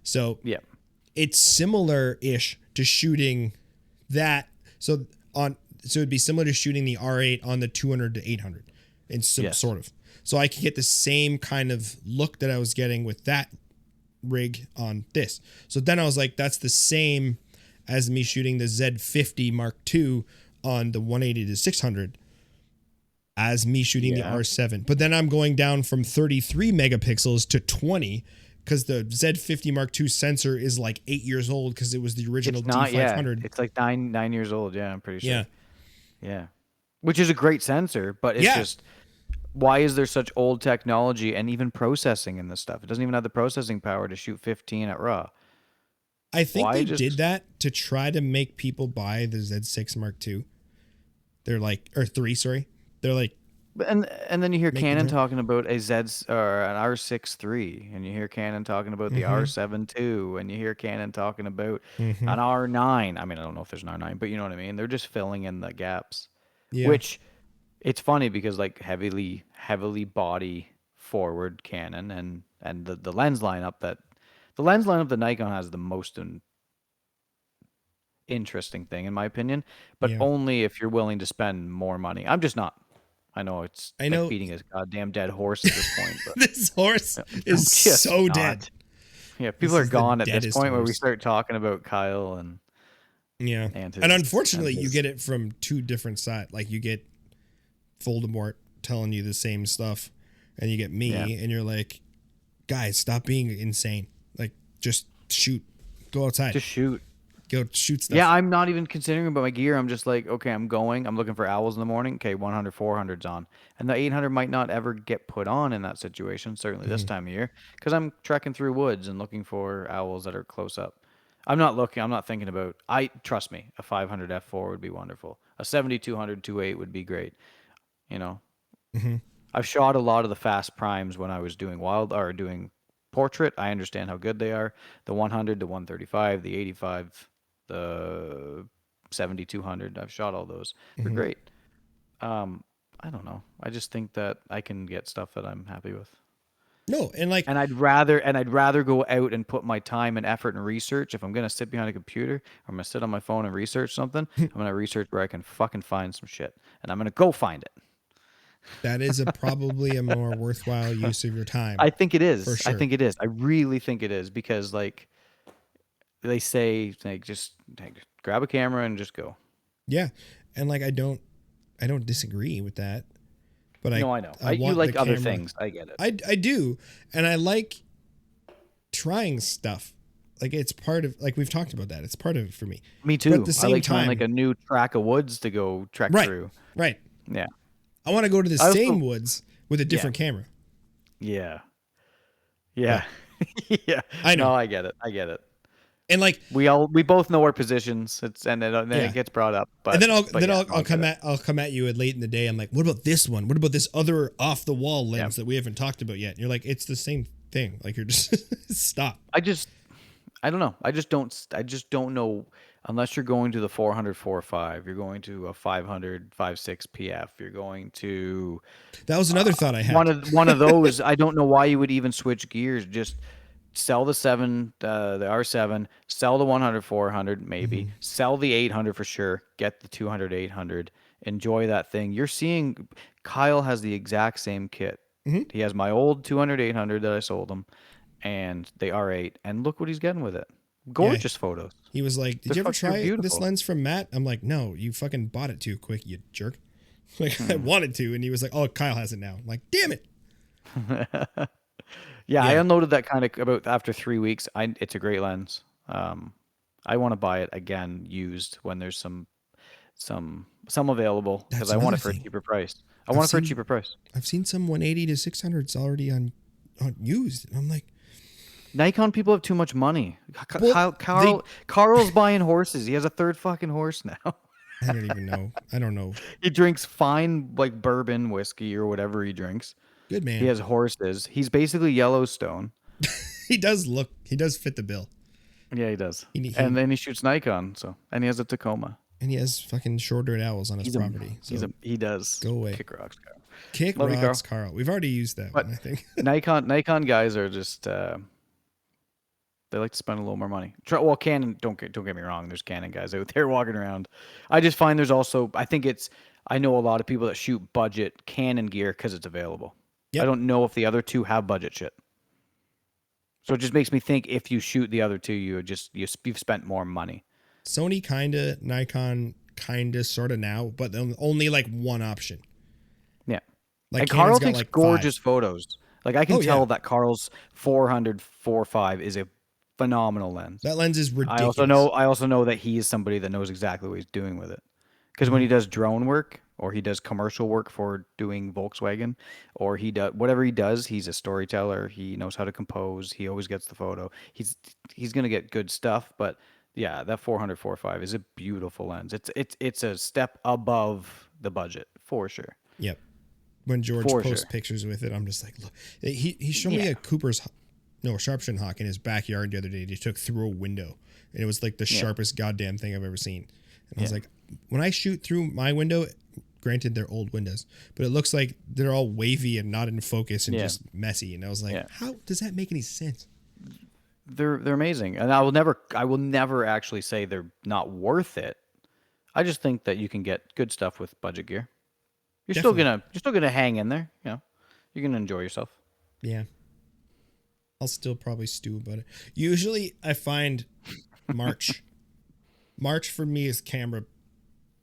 So it's similar-ish to shooting that. So it'd be similar to shooting the R8 on the 200 to 800, and sort of. So I could get the same kind of look that I was getting with that rig on this. So then I was like, that's the same as me shooting the Z50 Mark II on the 180 to 600 as me shooting the R7. But then I'm going down from 33 megapixels to 20 because the Z50 Mark II sensor is like 8 years old because it was the original D500. It's like nine years old. Yeah, I'm pretty sure. Yeah. Which is a great sensor, but it's just, why is there such old technology and even processing in this stuff? It doesn't even have the processing power to shoot 15 at RAW. I think they did that to try to make people buy the Z6 Mark II. They're like, or 3, sorry. They're like, and then you hear Canon talking about a or an R6 III, and you hear Canon talking about the R7 II, and you hear Canon talking about an R9. I mean, I don't know if there's an R9, but you know what I mean. They're just filling in the gaps. Yeah. Which, it's funny because like heavily body forward Canon and the lens lineup that Nikon has the most interesting thing in my opinion, but only if you're willing to spend more money. I'm just not. I know it's like beating a goddamn dead horse at this point. But this horse is so dead. Yeah, people are gone at this point where we start talking about Kyle and and unfortunately you get it from two different sides. Like you get Voldemort telling you the same stuff, and you get me, and you're like, guys, stop being insane. Like, just shoot, go outside, just shoot. Go shoot stuff. Yeah, I'm not even considering about my gear. I'm just like, okay, I'm looking for owls in the morning. Okay, 100, 400's on. And the 800 might not ever get put on in that situation, certainly this time of year, because I'm trekking through woods and looking for owls that are close up. I'm not thinking about, trust me, a 500 f4 would be wonderful. A 7200 2.8 would be great. You know, I've shot a lot of the fast primes when I was doing doing portrait. I understand how good they are. The 100, the 135, the 85, the 7200. I've shot all those. They're great. I don't know. I just think that I can get stuff that I'm happy with. No, and I'd rather go out and put my time and effort and research. If I'm gonna sit behind a computer or I'm gonna sit on my phone and research something, I'm gonna research where I can fucking find some shit, and I'm gonna go find it. That is probably a more worthwhile use of your time. I think it is. For sure. I think it is. I really think it is, because like they say, like just grab a camera and just go. Yeah, and like I don't disagree with that, but I know. You like other things. I get it. I do, and I like trying stuff. Like it's part of, like we've talked about that. It's part of it for me. Me too. But at the same I like time, trying like a new track of woods to go trek through. Right. Yeah. I want to go to the same woods with a different camera. Yeah. Yeah. I know. No, I get it. And like we both know our positions. Then it gets brought up. But and then I'll come at you late in the day. I'm like, what about this one? What about this other off the wall lens that we haven't talked about yet? And you're like, it's the same thing. Like you're just stop. I don't know. I just don't know. Unless you're going to the 400 4.5, you're going to a 500 5.6 PF, you're going to. That was another thought I had. One of those. I don't know why you would even switch gears. Just sell the the R7, sell the 100 400 maybe, sell the 800 for sure. Get the 200 800. Enjoy that thing. You're seeing Kyle has the exact same kit. He has my old 200 800 that I sold him, and the R8, and look what he's getting with it. Gorgeous photos. He was like, did you ever try this lens from Matt? I'm like, no, you fucking bought it too quick, you jerk. Like I wanted to, and he was like, oh, Kyle has it now. I'm like, damn it. I unloaded that kind of about after 3 weeks. It's a great lens. I want to buy it again used when there's some available, because I want it for a cheaper price. I've seen some 180 to 600s already on used, and I'm like, Nikon people have too much money. Carl's buying horses. He has a third fucking horse now. I don't even know. I don't know. He drinks fine like bourbon whiskey or whatever he drinks. Good man. He has horses. He's basically Yellowstone. He does fit the bill. Yeah, he does. And then he shoots Nikon. And he has a Tacoma. And he has fucking short-eared owls on his property. He does. Go away. Kick rocks, Carl. Kick rocks, Carl. We've already used that one, I think. Nikon guys are just. They like to spend a little more money. Well, Canon, don't get me wrong. There's Canon guys out there walking around. I just find there's also, I know a lot of people that shoot budget Canon gear because it's available. I Yep. don't know if the other two have budget shit. So it just makes me think if you shoot the other two, you've spent more money. Sony kinda, Nikon kinda, sorta now, but only like one option. Yeah. Like And Canon's Carl got takes like gorgeous 5. photos. Like I can Oh tell yeah, that Carl's 400 4.5 is a phenomenal lens. that lens is I also know ridiculous. I also know that he is somebody that knows exactly what he's doing with it. Because when he does drone work or he does commercial work for doing Volkswagen or he does whatever he does, he's a storyteller. He knows how to compose. He always gets the photo. He's gonna get good stuff. But yeah, that 400 4.5 is a beautiful lens. It's a step above the budget for sure. Yep. When George For posts sure. pictures with it, I'm just like, look. He showed me Yeah. a sharpshin hawk in his backyard the other day. He took through a window, and it was like the Yeah. sharpest goddamn thing I've ever seen. And I was Yeah. like, when I shoot through my window, granted they're old windows, but it looks like they're all wavy and not in focus and Yeah. just messy. And I was like, Yeah. how does that make any sense? They're amazing, and I will never actually say they're not worth it. I just think that you can get good stuff with budget gear. Definitely. You're still gonna hang in there. You know, you're gonna enjoy yourself. Yeah. I'll still probably stew about it. Usually I find March. March for me is camera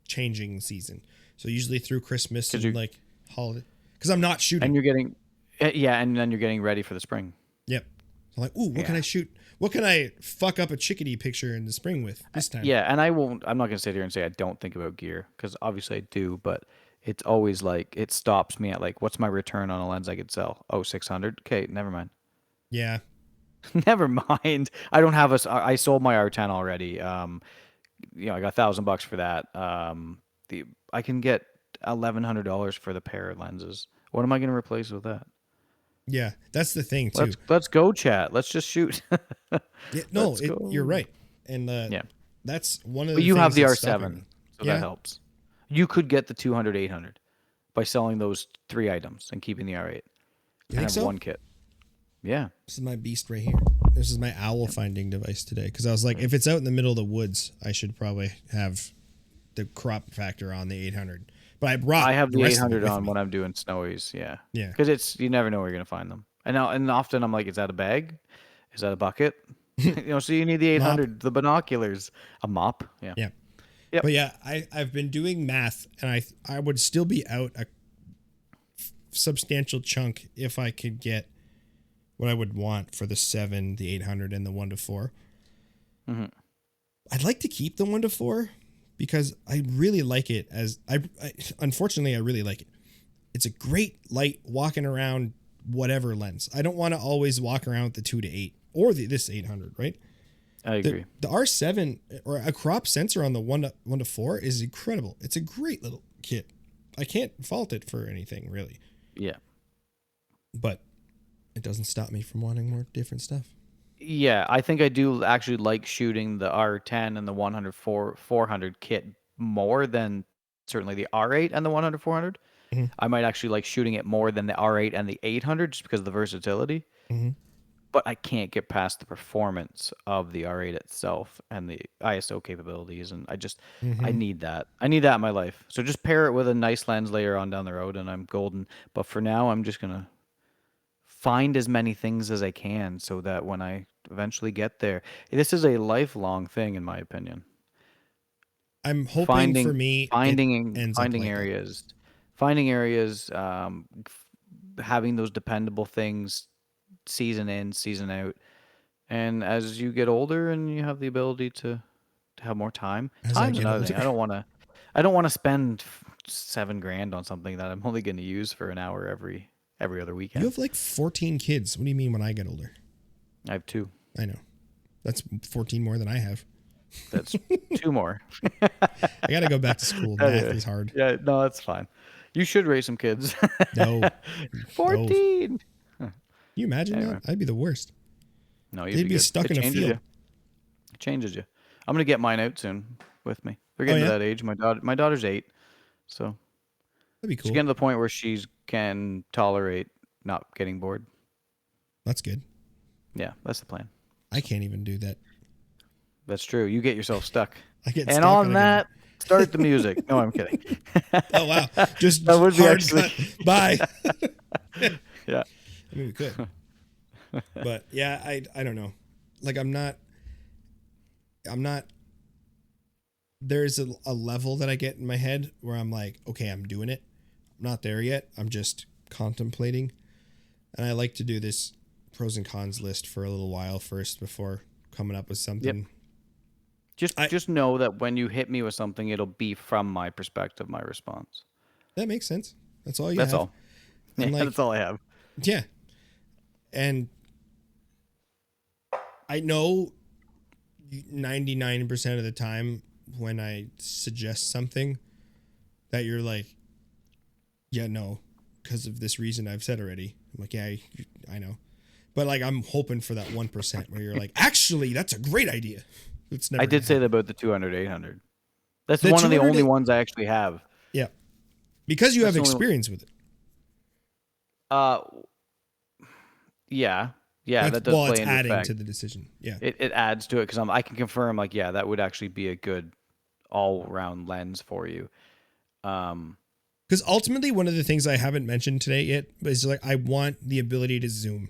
changing season. So usually through Christmas Because and you like holiday. Because I'm not shooting. and you're getting, yeah, and then you're getting ready for the spring. Yep. So I'm like, ooh, what can Yeah. I shoot? What can I fuck up a chickadee picture in the spring with this time? Yeah, and I'm not gonna sit here and say I don't think about gear because obviously I do, but it's always like it stops me at like, what's my return on a lens I could sell? Oh, 600. Okay, never mind. Yeah. Never mind. I don't have I sold my R10 already. I got $1,000 for that. I can get $1,100 for the pair of lenses. What am I going to replace with that? Yeah. That's the thing too. Let's go, chat. Let's just shoot. Yeah, no, Let's go. you're right. And Yeah, that's one of but the you have things the that's stopping me. R7, so that Yeah. helps. You could get the 200 800 by selling those 3 items and keeping the R8 You and think have so? one kit. Yeah, This is my beast right here. This is my owl finding device today. Because I was like, if it's out in the middle of the woods, I should probably have the crop factor on the 800. But I brought I have the the rest of it 800 with on me. when I'm doing snowies. Yeah, Yeah. because you never know where you're gonna find them. And often I'm like, is that a bag? Is that a bucket? So you need the Mop. 800, the binoculars, a mop. Yeah. Yeah. Yep. But yeah, I've been doing math, and I would still be out a substantial chunk if I could get what I would want for the 7, the 800, and the 1-4. Mm-hmm. I'd like to keep the 1-4 because I really like it unfortunately I really like it. It's a great light walking around whatever lens. I don't want to always walk around with the 2-8 or this 800, right? I agree. The R7 or a crop sensor on the 1-4 is incredible. It's a great little kit. I can't fault it for anything really, Yeah. but it doesn't stop me from wanting more different stuff. Yeah, I think I do actually like shooting the R10 and the 400 kit more than certainly the R8 and the 100 400. Mhm. I might actually like shooting it more than the R8 and the 800 just because of the versatility. Mm-hmm. But I can't get past the performance of the R8 itself and the ISO capabilities, and I Mm-hmm. need that. I need that in my life. So just pair it with a nice lens later on down the road, and I'm golden. But for now, I'm just gonna find as many things as I can so that when I eventually get there, this is a lifelong thing, in my opinion. I'm hoping Finding for me it finding ends up finding like that. areas, finding areas, having those dependable things season in, season out. And as you get older and you have the ability to have more time, As I time's get another older. thing. I don't want to spend 7 grand on something that I'm only going to use for an hour every other You weekend. have like 14 kids. What do you mean when I get older? I have 2. I know. That's 14 more than I have. That's 2 more. I got to go back to school. Math Anyway, is hard. yeah, no, that's fine. You should raise some kids. No. No. Can 14. you imagine Anyway. that? I'd be the worst. No, you'd They'd be be good. stuck It in a changes field. you. It changes you. I'm gonna get mine out soon with me. They're Oh, getting yeah? to that age. My daughter's 8, so That'd be she's cool. getting to the point where she can tolerate not getting bored. That's good. Yeah, that's the plan. I can't even do that. That's true. You get yourself stuck. I get And stuck on and I that, start the music. No, I'm kidding. oh wow, just That would be hard actually- cut. Bye. Yeah. I mean, we could, but yeah, I don't know. Like I'm not. There's a level that I get in my head where I'm like, okay, I'm doing it. I'm not there yet. I'm just contemplating, and I like to do this pros and cons list for a little while first before coming up with something. Yep. Just know that when you hit me with something, it'll be from my perspective, my response. That makes sense. That's all you That's have. all. And Yeah, like, that's all I have. yeah. And I know 99% of the time when I suggest something that you're like, yeah, no, because of this reason I've said already. I'm like, yeah, I know. But like, I'm hoping for that 1% where you're like, actually, that's a great idea. It's never I did gonna say happen. that about the 200, 800. That's The one of the 200 only ones I actually have. Yeah. Because you have That's the only one- experience with it. Uh, yeah, that does Well, play it's into adding effect. to the decision. Yeah. It adds to it because I can confirm, like, yeah, that would actually be a good all-round lens for you. Because ultimately, one of the things I haven't mentioned today yet is like I want the ability to zoom.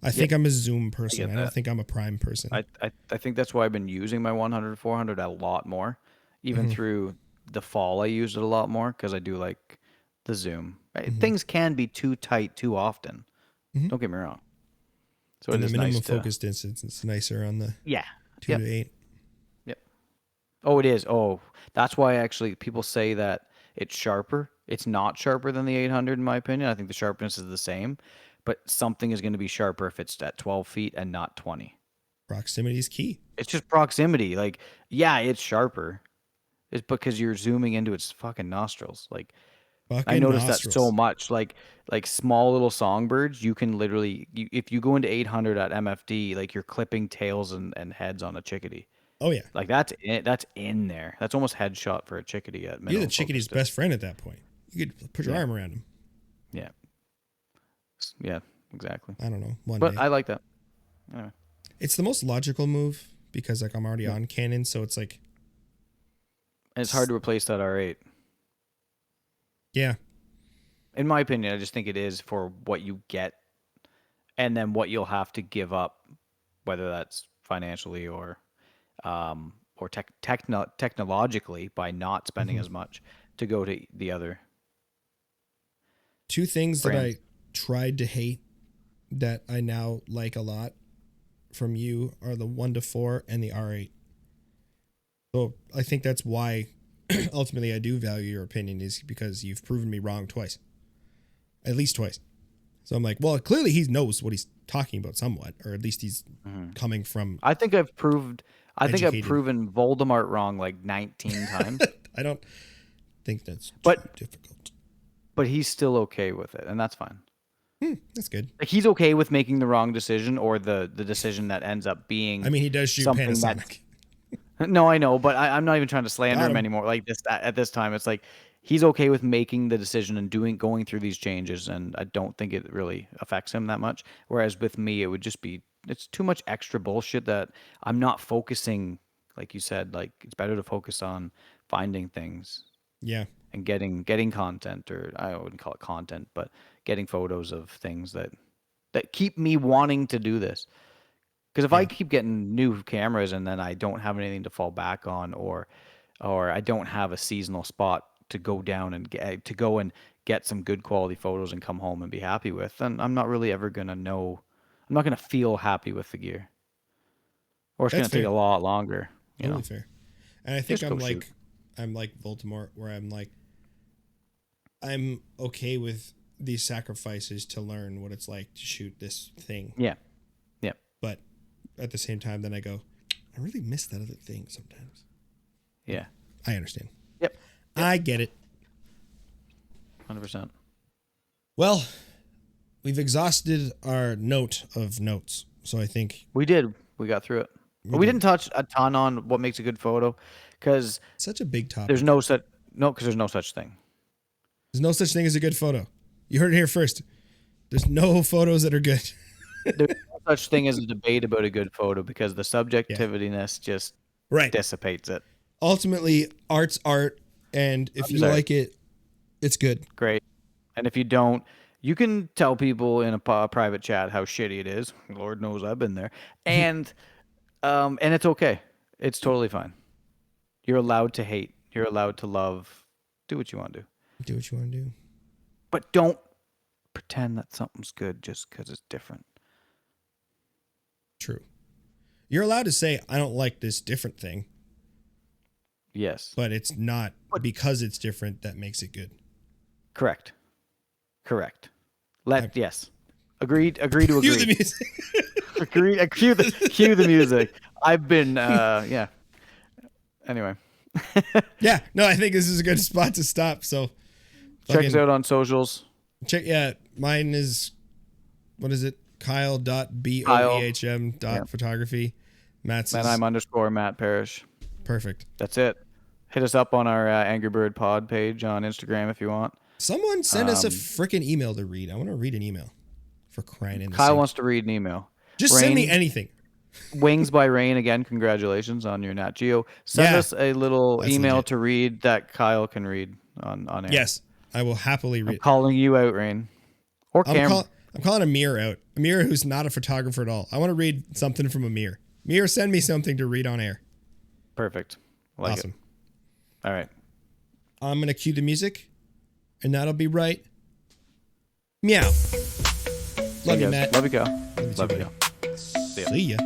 I think I'm a zoom person. I don't that. think I'm a prime person. I think that's why I've been using my 100 400 a lot more. Even through the fall, I used it a lot more because I do like the zoom. Things can be too tight too often. Don't get me wrong. So And it the is minimum nice to, focus distance is nicer on the yeah. 2 to 8. Yep. Oh, it is. Oh, that's why actually people say that it's sharper. It's not sharper than the 800 in my opinion. I think the sharpness is the same, but something is going to be sharper if it's at 12 feet and not 20. Proximity is key. It's just proximity. Like, yeah, it's sharper. It's because you're zooming into its fucking nostrils. Like, I Fucking noticed that so nostrils. much. Like small little songbirds, you can literally, if you go into 800 at MFD, like you're clipping tails and heads on a chickadee. Oh yeah. Like that's it. That's in there. That's almost headshot for a chickadee at minimum. You're the chickadee's focus best friend at that point. You could put your arm around him. Yeah. Yeah, exactly. I don't know. One But day. I like that. Anyway. It's the most logical move because like I'm already on Canon, so it's like And it's hard to replace that R8. yeah. In my opinion, I just think it is for what you get and then what you'll have to give up, whether that's financially or technologically by not spending as much to go to the other. Two things that brands. I tried to hate that I now like a lot from you are the 1-4 and the R8. So I think that's why ultimately I do value your opinion is because you've proven me wrong twice. At least twice. So I'm like, well, clearly he knows what he's talking about somewhat, or at least he's coming from. I think I've proven Educated. Voldemort wrong like 19 times. I don't think that's too But- difficult. But he's still okay with it, and that's fine. That's good. Like he's okay with making the wrong decision or the decision that ends up being. I mean, he does shoot something Panasonic. No, I know, but I'm not even trying to slander Got him him. anymore. Like this at this time, it's like he's okay with making the decision and going through these changes, and I don't think it really affects him that much. Whereas with me, it would just be it's too much extra bullshit that I'm not focusing. Like you said, like it's better to focus on finding things Yeah. and getting content, or I wouldn't call it content, but getting photos of things that keep me wanting to do this. Because if I keep getting new cameras and then I don't have anything to fall back on, or I don't have a seasonal spot to go down and get some good quality photos and come home and be happy with, then I'm not really ever gonna know. I'm not gonna feel happy with the gear, or it's That's gonna take fair. a lot longer. You Totally know, fair. And I think Just go shoot. I'm like Voldemort, where I'm like, I'm okay with these sacrifices to learn what it's like to shoot this thing. yeah. But at the same time, then I go, I really miss that other thing sometimes. Yeah. I understand. Yep. I get it. 100%. Well, we've exhausted our note of notes. So I think We did. We got through it. But we didn't touch a ton on what makes a good photo, because such a big topic. there's no such thing. There's no such thing as a good photo. You heard it here first. There's no photos that are good. There's such thing as a debate about a good photo because the subjectivityness just Right. dissipates it. Ultimately, art's art, and if you like it, it's good. Great. And if you don't, you can tell people in a private chat how shitty it is. Lord knows I've been there. And it's okay. It's totally fine. You're allowed to hate. You're allowed to love. Do what you want to do. Do what you want to do. But don't pretend that something's good just because it's different. True. You're allowed to say, I don't like this different thing. Yes. But it's not because it's different that makes it good. Correct. Yes. Agree to agree. Cue the music. Cue the music. I've been yeah. Anyway. Yeah, no, I think this is a good spot to stop. So check us out on socials. Mine is, what is it? Kyle.boehm.photography. Matt's and I'm _Matt Parrish. Perfect. That's it. Hit us up on our Angry Bird Pod page on Instagram if you want. Someone send us a freaking email to read. I want to read an email. For crying in the Kyle wants to read an email. Just send me anything. Wings by Rain, again, congratulations on your Nat Geo. Send us a little email legit. To read that Kyle can read on air. Yes, I will happily read. I'm calling you out, Rain. Or Cam. I'm calling Amir out. Amir, who's not a photographer at all. I want to read something from Amir. Amir, send me something to read on air. Perfect. Awesome. It. All right. I'm going to cue the music, and that'll be right. Meow. Love you, Matt. Love you, Kyle. Love you. See ya.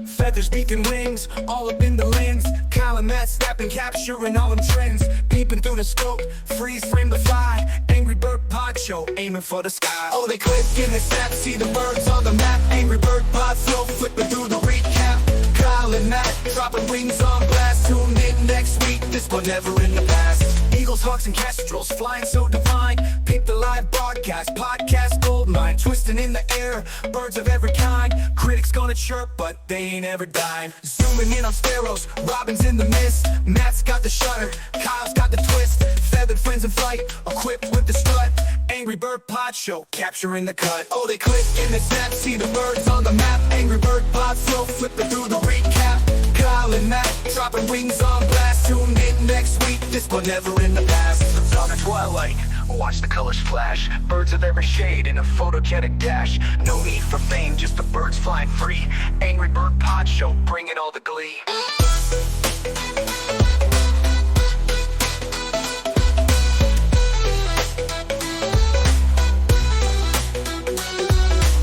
Feathers, beak, and wings, all up in the lens. Kyle and Matt snapping, capturing all them trends. Peeping through the scope, freeze frame the fly. Angry Bird Pod Show, aiming for the sky. Oh, they click in the snap, see the birds on the map. Angry Bird Pod Flow, flipping through the recap. Kyle and Matt, dropping wings on blast. Tune in next week, this one never in the past. Eagles, hawks, and kestrels, flying so divine. Peep the live broadcast, podcast goldmine. Twisting in the air, birds of every kind. Critics gonna chirp, but they ain't ever died. Zooming in on sparrows, robins in the mist. Matt's got the shutter, Kyle's got the twist. Feathered friends in flight, equipped with the strut. Angry Bird Pod Show, capturing the cut. Oh, they click in the snap, see the birds on the map. Angry Bird Pod Flow, flipping through the recap. Kyle and Matt, dropping wings on blast. Tune in next week, this one never in the past. On the twilight, watch the colors flash. Birds of every shade in a photogenic dash. No need for fame, just the birds flying free. Angry Bird Pod Show, bringing all the glee.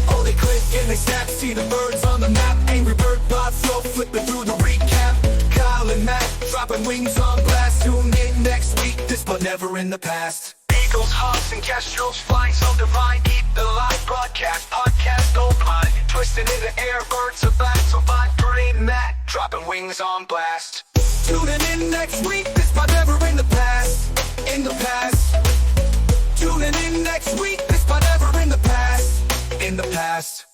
Oh, they click and they snap, see the birds on the map. Angry Bird Pod Flow, flipping through the recap. Kyle and Matt, dropping wings on blast. Tune in next week, this but never in the past. Eagles, hawks, and kestrels, flying so divine. Keep the live broadcast, podcast goldmine. Twisting in the air, birds of back, so by brain Matt, dropping wings on blast. Tuning in next week, this but never in the past. In the past. Tuning in next week, this but never in the past. In the past.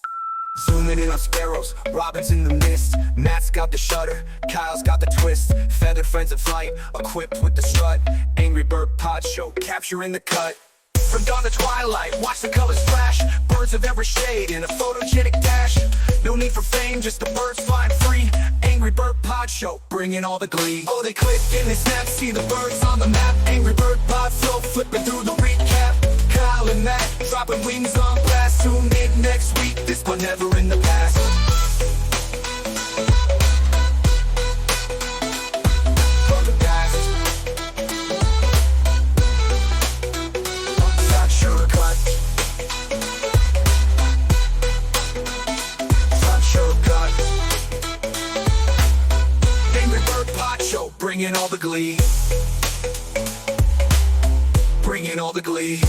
Zooming in on sparrows, robins in the mist. Matt's got the shutter, Kyle's got the twist. Feathered friends in flight, equipped with the strut. Angry Bird Pod Show, capturing the cut. From dawn to twilight, watch the colors flash. Birds of every shade in a photogenic dash. No need for fame, just the birds flying free. Angry Bird Pod Show, bringing all the glee. Oh, they click and they snap, see the birds on the map. Angry Bird Pod Flow, flipping through the recap. Kyle and Matt, dropping wings on blast. Tune in next week, this but never in the past. From the past. Not shortcut. Not shortcut. Angry Bird Pod Show, bringing all the glee. Bringing all the glee.